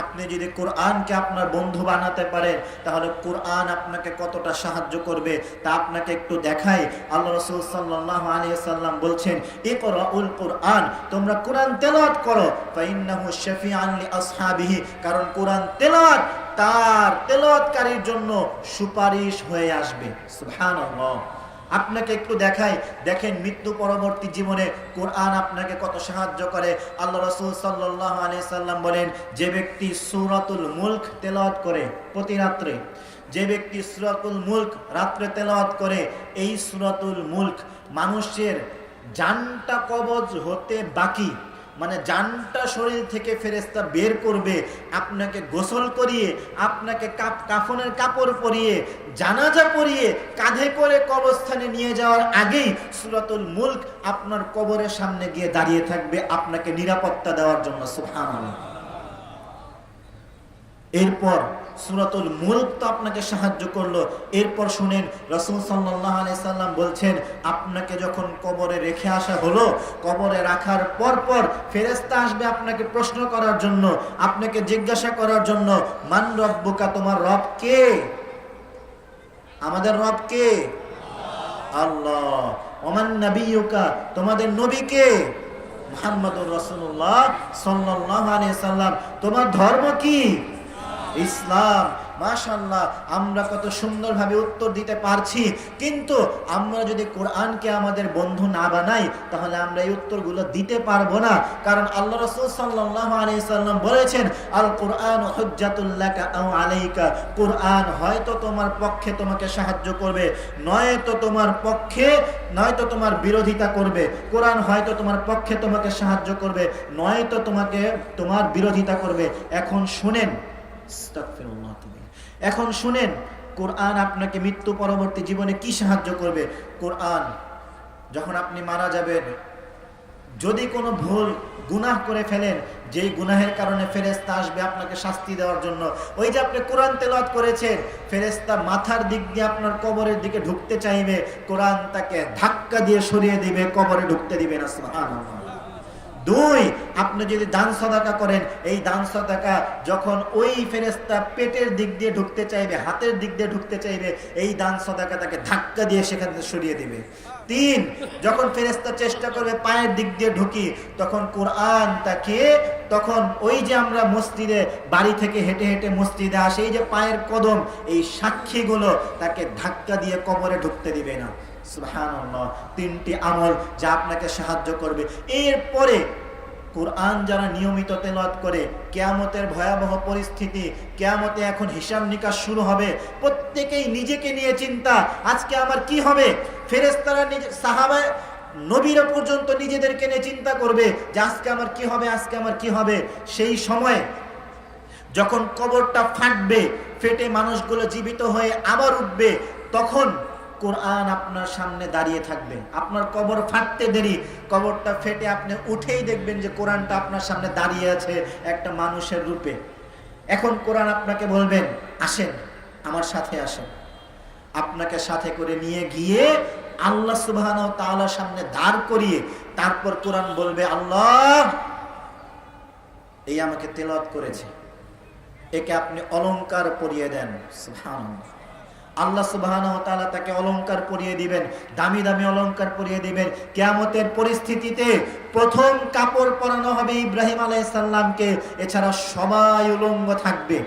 আপনি যদি কোরআনকে আপনার বন্ধু বানাতে পারেন, তাহলে কোরআন আপনাকে কতটা সাহায্য করবে তা আপনাকে একটু দেখাই। আল্লাহ রাসূল সাল্লাল্লাহু আলাইহি ওয়াসাল্লাম বলছেন, ইকরাউল কোরআন, তোমরা কোরআন তেলাওয়াত করো, ফাইন্নাহু শাফিআন লিআসহাবিহি, কারণ কোরআন তেলাওয়াত তার তেলাওয়াতকারীর জন্য সুপারিশ হয়ে আসবে। সুবহানাল্লাহ। আপনাকে একটু দেখাই, দেখেন মৃত্যু পরবর্তী জীবনে কোরআন আপনাকে কত সাহায্য করে। আল্লাহ রাসূল সাল্লাল্লাহু আলাইহি সাল্লাম বলেন, যে ব্যক্তি সূরাতুল মুলক তেলাওয়াত করে প্রতি রাত্রে, যে ব্যক্তি সূরাতুল মুলক রাত্রে তেলাওয়াত করে, এই সূরাতুল মুলক মানুষের জানটা কবজ হতে বাকি, মানে জানটা শরীর থেকে ফেরেশতা বের করবে, আপনাকে গোসল করিয়ে, আপনাকে কাফনের কাপড় পরিয়ে, জানাজা পরিয়ে, কাঁধে করে কবরস্থানে নিয়ে যাওয়ার আগেই সূরাতুল মুলক আপনার কবরের সামনে গিয়ে দাঁড়িয়ে থাকবে আপনাকে নিরাপত্তা দেওয়ার জন্য। সুবহানাল্লাহ। এরপর সূরাতুল মুলক তো আপনাকে সাহায্য করলো, এরপর শুনেন রাসূল সাল্লাল্লাহু আলাইহি সাল্লাম বলছেন, আপনাকে যখন কবরে রেখে আসা হলো, কবরে রাখার পর ফেরেশতা আসবে আপনাকে প্রশ্ন করার জন্য, আপনাকে জিজ্ঞাসা করার জন্য, মান রব্বুকা, তোমার রব কে? আমাদের রব কে? আল্লাহ। ওমান নাবিয়ুকা, তোমাদের নবী কে? মুহাম্মাদুর রাসূলুল্লাহ সাল্লাল্লাহু আলাইহি সাল্লাম। তোমার ধর্ম কি? ইসলাম। মাশাআল্লাহ আমরা কত সুন্দরভাবে উত্তর দিতে পারছি, কিন্তু আমরা যদি কোরআনকে আমাদের বন্ধু না বানাই তাহলে আমরা এই উত্তরগুলো দিতে পারবো না। কারণ আল্লাহ রাসূল সাল্লাল্লাহু আলাইহি সাল্লাম বলেছেন, আল কোরআন হুজ্জাতুল লাকা আও আলাইকা, কোরআন হয়তো তোমার পক্ষে তোমাকে সাহায্য করবে, নয়তো তোমার পক্ষে নয়তো তোমার বিরোধিতা করবে। কোরআন হয়তো তোমার পক্ষে তোমাকে সাহায্য করবে, নয়তো তোমাকে তোমার বিরোধিতা করবে। এখন শুনেন, আস্তাগফিরুল্লাহ, এখন শুনেন কোরআন আপনাকে মৃত্যু পরবর্তী জীবনে কি সাহায্য করবে। কোরআন যখন আপনি মারা যাবেন, যদি কোনো ভুল গুনাহ করে ফেলেন, যেই গুনাহের কারণে ফেরেশতা আসবে আপনাকে শাস্তি দেওয়ার জন্য, ওই যে আপনি কোরআন তেলাওয়াত করেছেন, ফেরেশতা মাথার দিক দিয়ে আপনার কবরের দিকে ঢুকতে চাইবে, কোরআন তাকে ধাক্কা দিয়ে সরিয়ে দিবে, কবরে ঢুকতে দিবে না। সুবহানাল্লাহ। দুই, আপনি যদি দান সাদাকা করেন, এই দান সাদাকা যখন ওই ফেরেশতা পেটের দিক দিয়ে ঢুকতে চাইবে, হাতের দিক দিয়ে ঢুকতে চাইবে, এই দান সাদাকা তাকে ধাক্কা দিয়ে সেখান থেকে সরিয়ে দিবে। তিন, যখন ফেরেশতা চেষ্টা করবে পায়ের দিক দিয়ে ঢুকি, তখন কোরআন তাকে, তখন ওই যে আমরা মসজিদে বাড়ি থেকে হেঁটে হেঁটে মসজিদে আসে, এই যে পায়ের কদম, এই সাক্ষীগুলো তাকে ধাক্কা দিয়ে কবরে ঢুকতে দিবে না। সুবহানাল্লাহ। তিনটি আমল যা আপনাকে সাহায্য করবে। এরপরে কোরআন যারা নিয়মিত তেলাওয়াত করে, কিয়ামতের ভয়াবহ পরিস্থিতি, কিয়ামতে এখন হিসাব নিকাশ শুরু হবে, প্রত্যেকেই নিজেকে নিয়ে চিন্তা, আজকে আমার কি হবে। ফেরেশতারা সাহাবা নবীরা পর্যন্ত নিজেদেরকে নিয়ে চিন্তা করবে যে আজকে আমার কি হবে, আজকে আমার কি হবে। সেই সময় যখন কবরটা ফাটবে, ফেটে মানুষগুলো জীবিত হয়ে আবার উঠবে, তখন কোরআন আপনার সামনে দাঁড়িয়ে থাকবে। আপনার কবর ফাটতে দেরি, কবরটা ফেটে আপনি উঠেই দেখবেন যে কোরআনটা আপনার সামনে দাঁড়িয়ে আছে একটা মানুষের রূপে। এখন কোরআন আপনাকে বলবেন, আসেন আমার সাথে আসেন। আপনাকে সাথে করে নিয়ে গিয়ে আল্লাহ সুবহানাহু ওয়া তাআলার সামনে দাঁড় করিয়ে তারপর কোরআন বলবে, আল্লাহ এই আমাকে তেলাওয়াত করেছে, একে আপনি অলংকার পরিয়ে দেন। সুবহানাল্লাহ। আল্লাহ সুবহানাহু ওয়া তাআলা তাকে অলংকার পরিয়ে দিবেন, দামি দামি অলংকার পরিয়ে দিবেন। কিয়ামতের পরিস্থিতিতে প্রথম কাপড় পরানো হবে ইব্রাহিম আলাইহিস সালামকে, এছাড়া সবাই উলঙ্গ থাকবে।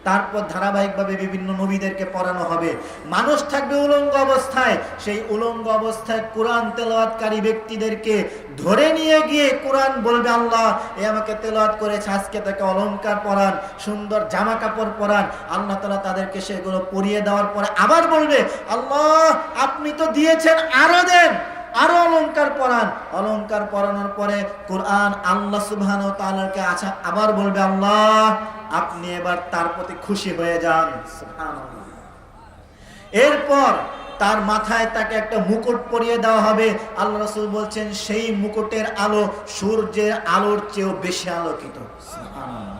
তারপর ধারাবাহিকভাবে বিভিন্ন নবীদেরকে পড়ানো হবে, মানুষ থাকবে উলঙ্গ অবস্থায়। সেই উলঙ্গ অবস্থায় কোরআন তেলাওয়াতকারী ব্যক্তিদেরকে ধরে নিয়ে গিয়ে কোরআন বলবে, আল্লাহ এ আমাকে তেলাওয়াত করেছে, আজকে তাকে অলংকার পরান, সুন্দর জামা কাপড় পরান। আল্লাহ তাআলা তাদেরকে সেগুলো পরিয়ে দেওয়ার পরে আবার বলবে, আল্লাহ আপনি তো দিয়েছেন, আরো দেন, আরো অলংকার পরান। অলংকার পরানোর পরে কোরআন আল্লাহ সুবহানাহু ওয়া তাআলাকে আবার বলবে, আল্লাহ আপনি এবার তার প্রতি খুশি হয়ে যান। সুবহানাল্লাহ। এরপর তার মাথায় তাকে একটা মুকুট পরিয়ে দেওয়া হবে। আল্লাহ রাসূল বলছেন, সেই মুকুটের আলো সূর্যের আলোর চেয়েও বেশি আলোকিত। সুবহানাল্লাহ।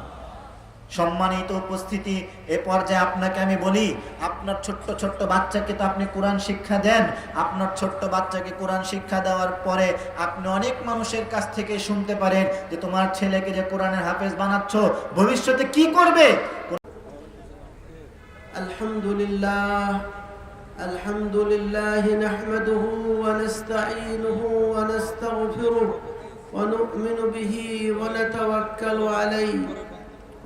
সম্মানিত উপস্থিতি, এ পর্যায়ে আপনাকে আমি বলি, আপনার ছোট্ট ছোট্ট বাচ্চাকে তো আপনি কোরআন শিক্ষা দেন। আপনার ছোট্ট বাচ্চাকে কোরআন শিক্ষা দেওয়ার পরে আপনি অনেক মানুষের কাছ থেকে শুনতে পারেন যে তোমার ছেলেকে যে কোরআনের হাফেজ বানাচ্ছ, ভবিষ্যতে কি করবে। আলহামদুলিল্লাহ আলহামদুলিল্লাহ নাহমাদুহু ওয়া নাস্তাঈনুহু ওয়া নাস্তাগফিরুহু ওয়া নু'মিনু বিহি ওয়া নাতাওয়াক্কালু আলাইহি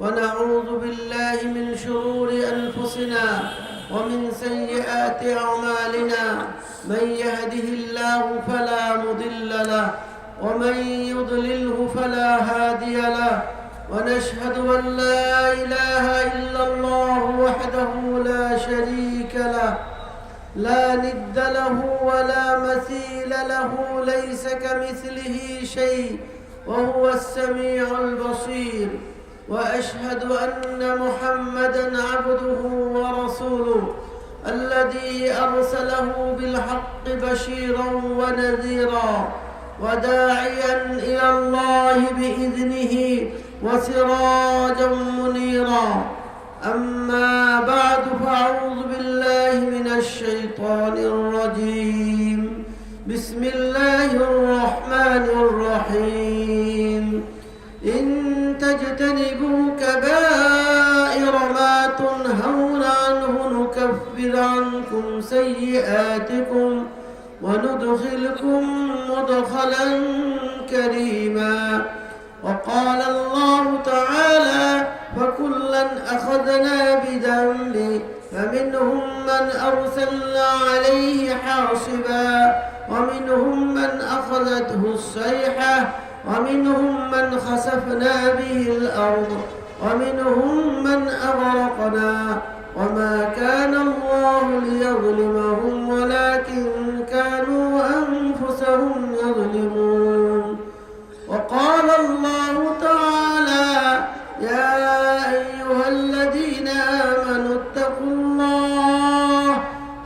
ونعوذ بالله من شرور أنفسنا ومن سيئات أعمالنا من يهده الله فلا مضل له ومن يضلله فلا هادي له ونشهد أن لا إله إلا الله وحده لا شريك له لا ند له ولا مثيل له ليس كمثله شيء وهو السميع البصير وأشهد أن محمدًا عبده ورسوله الذي أرسله بالحق بشيرًا ونذيرًا وداعيًا إلى الله بإذنه وسراجًا منيرًا أما بعد فأعوذ بالله من الشيطان الرجيم بسم الله الرحمن الرحيم إن تجتنبوا كبائر ما تنهون عنه نكفر عنكم سيئاتكم وندخلكم مدخلا كريما وقال الله تعالى فكلا أخذنا بذنبه فمنهم من أرسلنا عليه حاصبا ومنهم من أخذته الصيحة ومنهم من خسفنا به الأرض ومنهم من أغرقنا وما كان الله ليظلمهم ولكن كانوا أنفسهم يظلمون وقال الله تعالى يا أيها الذين آمنوا اتقوا الله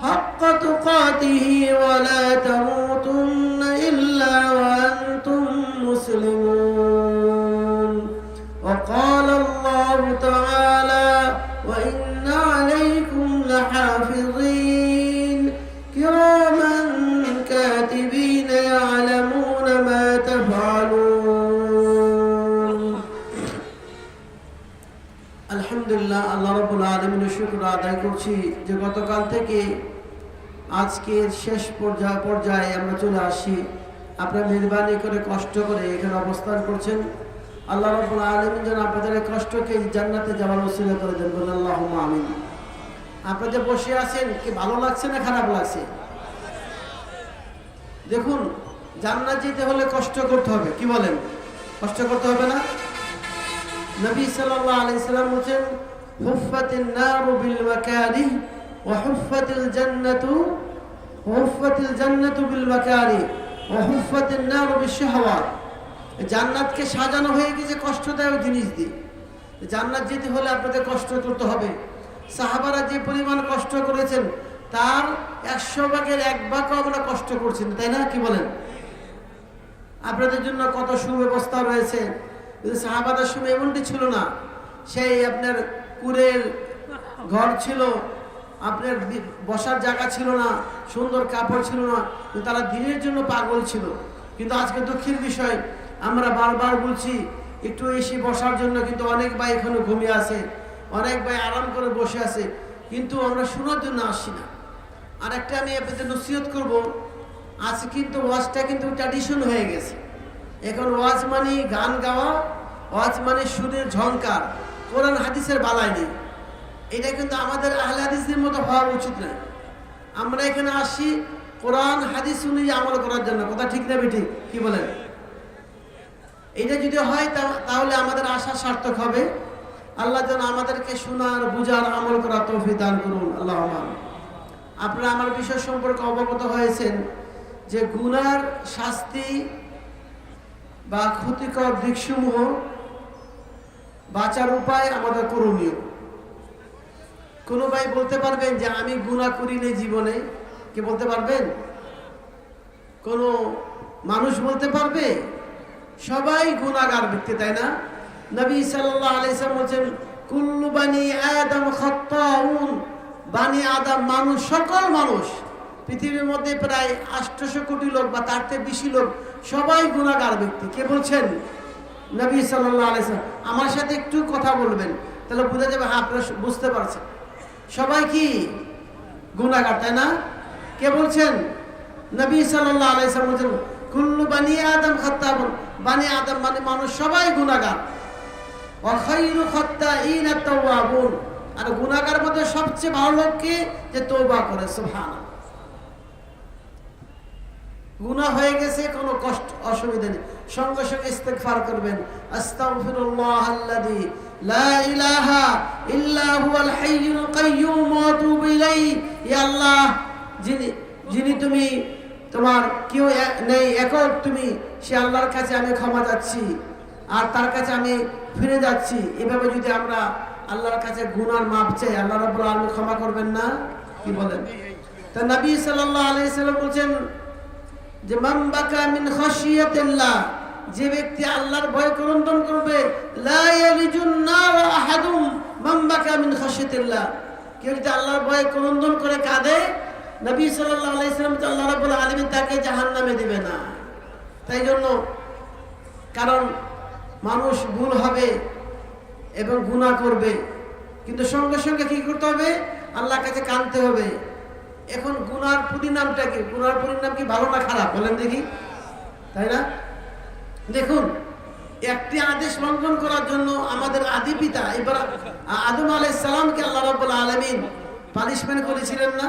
حق تقاته ولا تموتن إلا وأنتم مسلمون وقال الله تعالى وإن عليكم لحافظين كراما كاتبين يعلمون ما تفعلون আলহামদুলিল্লাহ আল্লাহ রাব্বুল আলামিনের শুকর আদায় করছি যে গতকাল থেকে আজকের শেষ পর্যায়ে আমরা চলে আসি। আপনারা মেহরবানি করে কষ্ট করে এখানে অবস্থান করছেন। আল্লাহ রাব্বুল আলামিন যেন আপনাদের এই কষ্টকে জান্নাতে যাওয়ার ওসিলা করে দেন, বলেন আল্লাহুম্মা আমিন। আপনারা যে বসে আছেন কি ভালো লাগছে না খারাপ লাগছে? দেখুন, জান্নাত যেতে হলে কষ্ট করতে হবে, কি বলেন? কষ্ট করতে হবে না? নবী সাল্লাল্লাহু আলাইহি সাল্লাম বলেন হুফফাতিন নারু বিল মাকারিহ ওয়া হুফফাতিল জান্নাতু বিল মাকারিহ ওয়া হুফফাতিন নারু বিশ শাহওয়াত। জান্নাতকে সাজানো হয়ে গেছে কষ্টদায়ক জিনিস দিয়ে। জান্নাত যেতে হলে আপনাদের কষ্ট করতে হবে। সাহাবারা যে পরিমাণ কষ্ট করেছেন তার 100 ভাগের 1 ভাগও আমরা কষ্ট করছি না, তাই না? কি বলেন? আপনাদের জন্য কত সুব্যবস্থা রয়েছে। কিন্তু সাহাবাদের সময় এমনটি ছিল না। সেই আপনার কুড়ের ঘর ছিল, আপনার বসার জায়গা ছিল না, সুন্দর কাপড় ছিল না, কিন্তু তারা দিনের জন্য পাগল ছিল। কিন্তু আজকে দুঃখের বিষয়, আমরা বারবার বলছি একটু এসে বসার জন্য, কিন্তু অনেক ভাই এখানে ঘুমিয়ে আছে, অনেক ভাই আরাম করে বসে আছে, কিন্তু আমরা শোনার জন্য আসি না। আর একটা আমি আপনাদের নসিহত করব, আজ কিন্তু ওয়াজটা কিন্তু ট্র্যাডিশন হয়ে গেছে। এখন ওয়াজ মানে গান গাওয়া, ওয়াজ মানে সুরের ঝংকার, কোরআন হাদিসের বালাই নেই। এটা কিন্তু আমাদের আহলে হাদিসের মতো হওয়া উচিত নয়। আমরা এখানে আসি কোরআন হাদিস অনুযায়ী আমল করার জন্য, কথা ঠিক না বেঠিক? কি বলেন? এটা যদি হয় তাহলে আমাদের আশা সার্থক হবে। আল্লাহ যেন আমাদেরকে শোনার, বুঝার, আমল করার তৌফিক দান করুন, আল্লাহুম্মা আমিন। আপনারা আমার বিষয় সম্পর্কে অবগত হয়েছেন যে গুনার শাস্তি বা ক্ষতিকর দিকসমূহ বাঁচার উপায় আমাদের করণীয়। কোনো ভাই বলতে পারবেন যে আমি গুনাহ করিনি জীবনে? কে বলতে পারবেন? কোনো মানুষ বলতে পারবে? সবাই গুনাহগার ব্যক্তি, তাই না? নবী সাল্লাল্লাহু আলাইহি ওয়াসাল্লাম বলেন কুল্লু বানি আদম খাত্তাউন। বানি আদম মানুষ, সকল মানুষ, পৃথিবীর মধ্যে প্রায় 800 কোটি লোক বা তার থেকে বেশি লোক, সবাই গুনাহগার ব্যক্তি। কে বলছেন? নবী সাল্লাল্লাহু আলাইহি ওয়াসাল্লাম। আমার সাথে একটু কথা বলবেন, তাহলে বোঝা যাবে হ্যাঁ আপনারা বুঝতে পারছেন সবাই কি গুনাহগার, তাই না? কে বলছেন? নবী সাল্লাল্লাহু আলাইহি ওয়াসাল্লাম বলেন কুল্লু বানি আদম খাত্তাউন। বানি আদম মানে মানুষ সবাই গুনাহগার। ওয়া খায়রু খাত্তাইনা তাওয়াবুন। আর গুনাহগার মধ্যে সবচেয়ে ভালো লোক কে? যে তওবা করে। সুবহানাল্লাহ। গুনাহ হয়ে গেছে, কোনো কষ্ট অসুবিধা নেই, সঙ্গে সঙ্গে ইস্তেগফার করবেন। আস্তাগফিরুল্লাহাল্লাযী লা ইলাহা ইল্লা হুয়াল হাইয়ুল কাইয়্যুম ওয়া আতুবু ইলাইহি। ইয়া আল্লাহ, যিনি তুমি, তোমার কেউ নেই, একক তুমি, সে আল্লাহর কাছে আমি ক্ষমা যাচ্ছি আর তার কাছে আমি ফিরে যাচ্ছি। এভাবে যদি আমরা আল্লাহর কাছে গুনার মাপ চাই, আল্লাহ রাব্বুল আলামিন ক্ষমা করবেন না? কি বলেন? তা নবী সাল্লাল্লাহু আলাইহি সাল্লাম বলেন যে মান বাকা মিন খাশিয়াতিল্লাহ, যে ব্যক্তি আল্লাহর ভয় ক্রন্দন করবে, লা ইয়ালিজুন নার আহাদুম মান বাকা মিন খাশিয়াতিল্লাহ। কেউ যদি আল্লাহর ভয় ক্রন্দন করে কাঁদে, নবী সাল্লাল্লাহু আলাইহি সাল্লাম তো আল্লাহ রাব্বুল আলামিন তাকে জাহান্নামে দিবে না। তাই জন্য, কারণ মানুষ ভুল হবে এবং গুনাহ করবে, কিন্তু সঙ্গে সঙ্গে কি করতে হবে? আল্লাহর কাছে কাঁদতে হবে। এখন গুনার পরিণামটা কি? গুনার পরিণাম কি ভালো না খারাপ? বলেন দেখি, তাই না? দেখুন, একটি আদেশ লঙ্ঘন করার জন্য আমাদের আদি পিতা আদম আলাইহিস সালামকে আল্লাহ রাব্বুল আলামিন পানিশমেন্ট করেছিলেন না?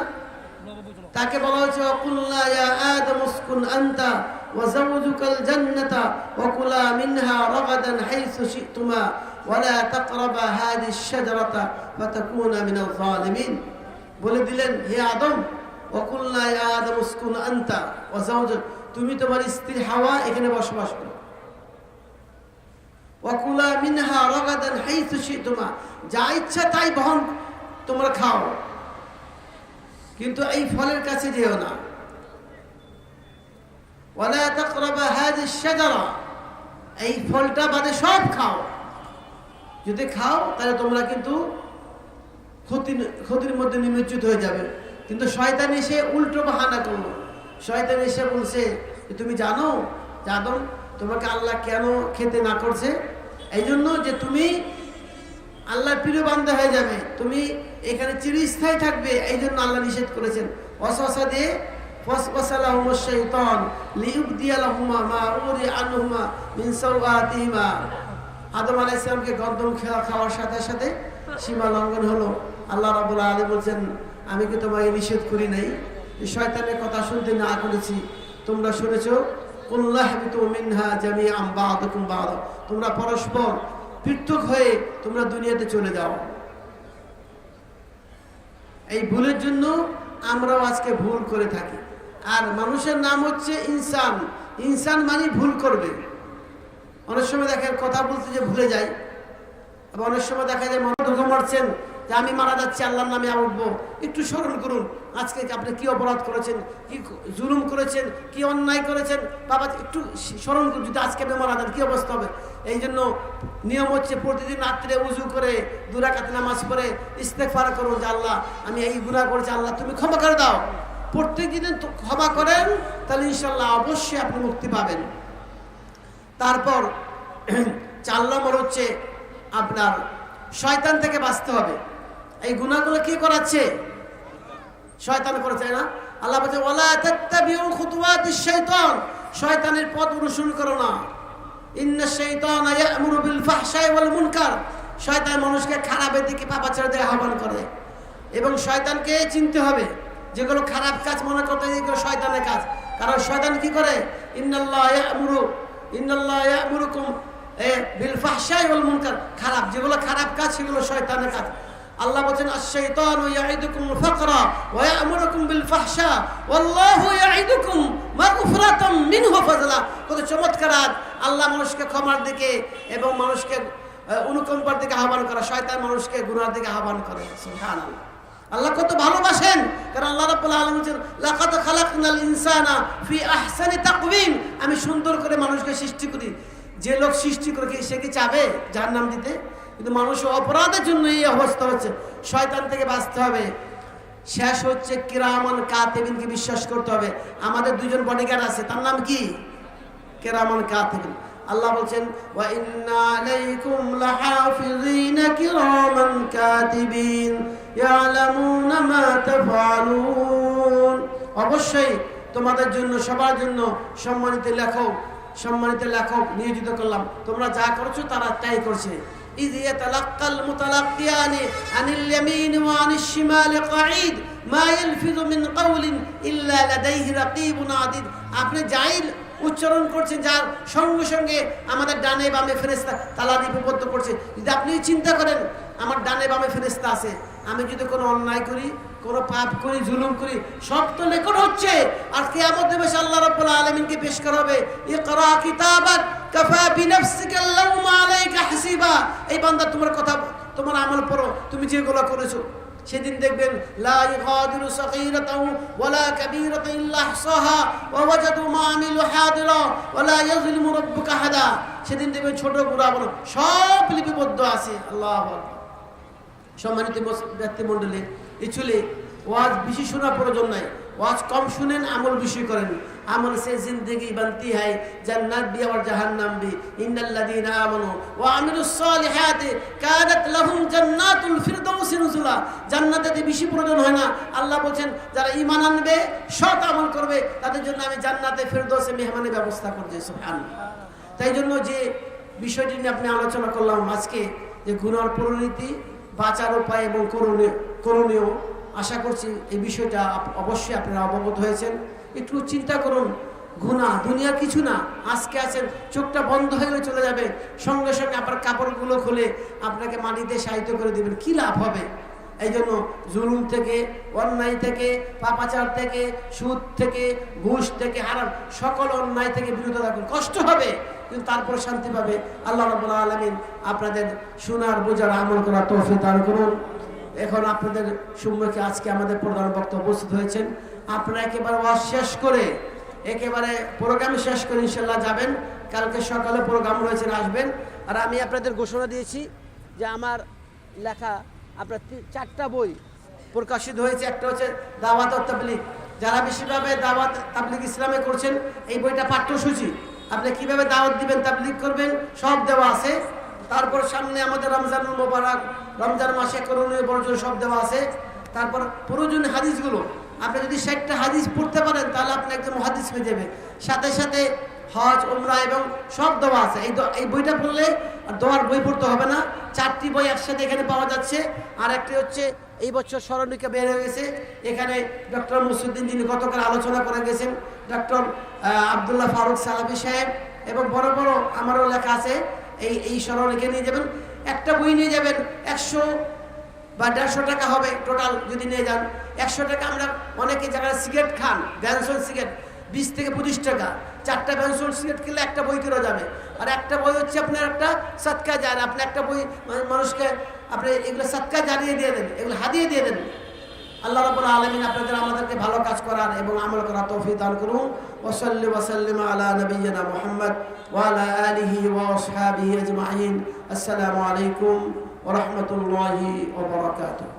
তাকে বলা হয়েছে ওয়াকুল্লা ইয়া আদম উসকুন আনতা ওয়া যাওজুকাল জান্নাতা ওয়া কুলা মিনহা রাগাদান হাইসু শি'তুমা ওয়া লা তাকরাবা হাদিস শাজারাতা ফাতাকুনা মিনাল যালিমিন। বলে দিলেন, হে আদম, ওয়াকুল্লা ইয়া আদম উসকুন আনতা ওয়া যাওজুক, তুমি তোমার স্ত্রী হাওয়া এখানে বসবাস করো। ওয়া কুলা মিনহা রাগাদান হাইসু শি'তুমা, যা ইচ্ছা তাই বহন তোমরা খাও, কিন্তু এই ফলের কাছে যেও না। ওয়ালা তাকরাবা হাদিস শাজারা, এই ফলটা বাদে সব খাও, যদি খাও তাহলে তোমরা কিন্তু ক্ষতির মধ্যে নিমজ্জিত হয়ে যাবে। কিন্তু শয়তান এসে উল্টো বাহানা করলো। শয়তান এসে বলছে, তুমি জানো যে আদম তোমাকে আল্লাহ কেন খেতে না করছে? এই জন্য যে তুমি আল্লাহর প্রিয় বান্দা হয়ে যাবে, তুমি এখানে চিরস্থায়ী থাকবে, এই জন্য আল্লাহ নিষেধ করেছেন। ওয়াসওয়াসা দিয়ে ওয়াসওয়াসা লাহুমুশ শাইতান লিইবদিয়া লাহুমা মা উরিয়া আনহুমা মিন সাওআতিহিমা। আদম আলাইহিস সালামকে গর্দম খাওয়ার সাথে সাথে সীমা লঙ্ঘন হলো। আল্লাহ রাব্বুল আলামিন বলছেন, আমি কি তোমাকে নিষেধ করি নাই? এই শয়তানের কথা শুনতে না করেছি? তোমরা শুনেছো, কুল্লাহবিতু মিনহা জামিআন বা'দুকুম বা'দ, তোমরা পরস্পর পৃথক হয়ে তোমরা দুনিয়াতে চলে যাও। এই ভুলের জন্য আমরাও আজকে ভুল করে থাকি। আর মানুষের নাম হচ্ছে ইনসান। ইনসান মানে ভুল করবে। অনেক সময় দেখেন কথা বলতে যে ভুলে যায়, আবার অনেক সময় দেখা যায় মনে ধোঁকা মারছেন যে আমি মারা যাচ্ছি, আল্লাহর নামে উঠবো। একটু স্মরণ করুন আজকে আপনি কি অপরাধ করেছেন, কি জুলুম করেছেন, কি অন্যায় করেছেন। বাবা একটু স্মরণ করুন, যদি আজকে আপনি মারা যান কি অবস্থা হবে। এই জন্য নিয়ম হচ্ছে প্রতিদিন রাত্রে উজু করে 2 রাকাত নামাজ পড়ে ইস্তেগফার করুন যে আল্লাহ আমি এই গুনাহ করেছি, আল্লাহ তুমি ক্ষমা করে দাও। প্রত্যেক দিন ক্ষমা করেন, তাহলে ইনশাআল্লাহ অবশ্যই আপনি মুক্তি পাবেন। তারপর 4 নম্বর হচ্ছে আপনার শয়তান থেকে বাঁচতে হবে। এই গুনাহগুলো কি করাচ্ছে? শয়তান করেছে না? আল্লাহ বলছে ওয়ালা তাত্তাবিউ খুতুওয়াতিশ শাইতান, শয়তানের পথ অনুসরণ করো না। ইন্নাশ শাইতানা ইয়া'মুরু বিল ফাহশাই ওয়াল মুনকার, শয়তান মানুষকে খারাপের দিকে পাপাচারের দিকে আহ্বান করে। এবং শয়তানকে চিনতে হবে, যেগুলো খারাপ কাজ মনে করতে এগুলো শয়তানের কাজ। কারণ শয়তান কি করে? ইন্নাল্লাহা ইয়া'মুরুকুম বিল ফাহশাই ওয়াল মুনকার, খারাপ যেগুলো খারাপ কাজ সেগুলো শয়তানের কাজ। আল্লাহ বলেন আশ-শাইতানু ইয়াইদুকুমুল ফাকরা ওয়া ইয়া'মুরুকুম বিল ফাহশা ওয়াল্লাহু ইয়াইদুকুম মাগফিরাতাম মিনহু ওয়া ফাযলা। কত চমৎকার! আল্লাহ মানুষকে ক্ষমার দিকে এবং মানুষকে অনুকম্পার দিকে আহ্বান করা, শয়তান মানুষকে গুনার দিকে আহ্বান করে। সুবহানাল্লাহ, আল্লাহ কত ভালোবাসেন। কারণ আল্লাহ রাব্বুল আলামিন বলেন লাকাদ খালাকনাল ইনসানা ফি আহসানি তাকওয়িম, আমি সুন্দর করে মানুষকে সৃষ্টি করি। যে লোক সৃষ্টি করে সে কি চাবে জাহান্নাম দিতে? কিন্তু মানুষ অপরাধের জন্য এই অবস্থা হচ্ছে। শয়তান থেকে বাঁচতে হবে। শেষ হচ্ছে কিরামান কাতিবিনকে বিশ্বাস করতে হবে। আমাদের 2 জন বডিগার্ড আছে, তার নাম কি? কিরামান কাতিবিন। আল্লাহ বলছেন ওয়া ইন্না আলাইকুম লাহাফিজিনা কিরামান কাতিবিন ইয়ালামুনা মা তাফআলুন, অবশ্যই তোমাদের জন্য সবার জন্য সম্মানিত লেখক নিয়োজিত করলাম। তোমরা যা করছো তারা তাই করছে। إذ يتلقى المتلقيان عن اليمين وعن الشمال قعيد ما يلفظ من قول إلا لديه رقيب عتيد। আপনি যাই উচ্চারণ করছেন যার সঙ্গে সঙ্গে আমাদের ডানে বামে ফেরেশতা তালা লিপিবদ্ধ করছে। যদি আপনি চিন্তা করেন আমার ডানে বামে ফেরেশতা আছে, আমি যদি কোনো অন্যায় করি, কোনো পাপ করি, জুলুম করি, সব তো রেকর্ড হচ্ছে। আর কিয়ামত দিবসে আল্লাহ রাব্বুল আলামিনকে পেশ করা হবে। ইকরা কিতাবাক কাফা বিনাফসিকা আল-ইয়াওমা আলাইকা হাসিবা। এই বান্দা তোমার কথা, তোমার আমল পড়ো, তুমি যেগুলো করেছো। সেদিন দেখবেন লা ইগাদিরু সাগীরাতাও ওয়ালা কাবীরাতাও ইল্লা আহসাহা ওয়া ওয়াজাদু মা আমিলু হাদিরা ওয়ালা ইয়াযলিমু রাব্বুকা আহাদা। সেদিন দেখবেন ছোট বড় বড় সব লিপিবদ্ধ আছে। আল্লাহু আকবার। সম্মানিত ব্যক্তিমণ্ডলী, এচুলে ওয়াজ বেশি শোনার প্রয়োজন নাই। ওয়াজ কম শুনেন, আমল বেশি করেন। আমল সে জিন্দেগি বানতি হয়, জান্নাত ভি আর জাহান্নাম ভি। ইন্নাল্লাযীনা আমানু ওয়া আমিলুস সালিহাতি কানাত লাহুম জান্নাতুল ফিরদাউসি নুজুলা। জান্নাতে বেশি প্রয়োজন হয় না। আল্লাহ বলেন যারা ঈমান আনবে, সৎ আমল করবে, তাদের জন্য আমি জান্নাতে ফিরদাউসে মেহমানের ব্যবস্থা করছি। সুবহানাল্লাহ। তাই জন্য যে বিষয়টি নিয়ে আপনি আলোচনা করলাম আজকে, যে গুনার পরিণতি, বাঁচার উপায় এবং করণীয়। আশা করছি এই বিষয়টা অবশ্যই আপনারা অবগত হয়েছেন। একটু চিন্তা করুন, গুনাহ দুনিয়ার কিছু না। আজকে আছেন, চোখটা বন্ধ হয়ে গেলে চলে যাবে, সঙ্গে সঙ্গে আপনার কাপড়গুলো খুলে আপনাকে মাটিতে সাহিত্য করে দেবেন, কি লাভ হবে? এই জন্য জুলুম থেকে, অন্যায় থেকে, পাপাচার থেকে, সুদ থেকে, ঘুষ থেকে, হারাম, সকল অন্যায় থেকে বিরত থাকুন। কষ্ট হবে কিন্তু তারপরে শান্তি পাবে। আল্লাহ রাব্বুল আলামিন আপনাদের শোনার, বোঝার, আমল করার তৌফিক দান করুন। এখন আপনাদের সম্মুখে আজকে আমাদের প্রধান বক্তা উপস্থিত হয়েছেন। আপনারা একেবারে ওয়াজ শেষ করে, একেবারে প্রোগ্রাম শেষ করে ইনশাল্লাহ যাবেন। কালকে সকালে প্রোগ্রাম রয়েছে, আসবেন। আর আমি আপনাদের ঘোষণা দিয়েছি যে আমার লেখা আপনার 4টা বই প্রকাশিত হয়েছে। একটা হচ্ছে দাওয়াত ও তাবলীগ, যারা বেশিরভাবে দাওয়াত তাবলীগ ইসলামে করছেন, এই বইটা পাঠ্যসূচি, আপনি কিভাবে দাওয়াত দিবেন, তাবলীগ করবেন, সব দেওয়া আছে। তারপর সামনে আমাদের রমজানুল মোবারক, রমজান মাসে করণীয় বর্জন সব দেওয়া আছে। তারপর প্রয়োজনীয় হাদিসগুলো, আপনি যদি 60টা হাদিস পড়তে পারেন তাহলে আপনি একজন মুহাদ্দিস হয়ে যাবে। সাথে সাথে হজ, উমরা এবং সব দেওয়া আছে। এই বইটা পড়লে আর দোয়ার বই পড়তে হবে না। 4টি বই একসাথে এখানে পাওয়া যাচ্ছে। আর একটি হচ্ছে এই বছর স্মরণিকা বের হয়ে গেছে, এখানে ডক্টর মুসউদ্দিন, যিনি গতকাল আলোচনা করে গেছেন, ডক্টর আব্দুল্লাহ ফারুক সালাফি সাহেব, এবং বড় বড় আমারও লেখা আছে। এই স্মরণিকা নিয়ে যাবেন। একটা বই নিয়ে যাবেন, 100 বা 150 টাকা হবে টোটাল যদি নিয়ে যান। 100 টাকা আমরা অনেকে যারা সিগারেট খান, ব্যানসন সিগারেট 20 থেকে 25 টাকা। 4টা ব্যানসন সিগারেট কিনলে একটা বই কেনা যাবে। আর একটা বই হচ্ছে আপনার একটা সদকা জারিয়া, আপনি একটা বই মানুষকে আপনি এগুলো সদকা জারিয়ে দিয়ে দেন, এগুলো হাদিয়ে দিয়ে দেন। আল্লাহ রাব্বুল আলামিন আপনাদের আমাদেরকে ভালো কাজ করার এবং আমল করার তৌফিক দান করুন। ওয়া সাল্লি ওয়া সাল্লিম আলা নাবিয়্যিনা মুহাম্মদ ওয়া আলা আলিহি ওয়া আসহাবিহি আজমাইন। আসসালামু আলাইকুম ওয়া রাহমাতুল্লাহি ওয়া বারাকাতুহু।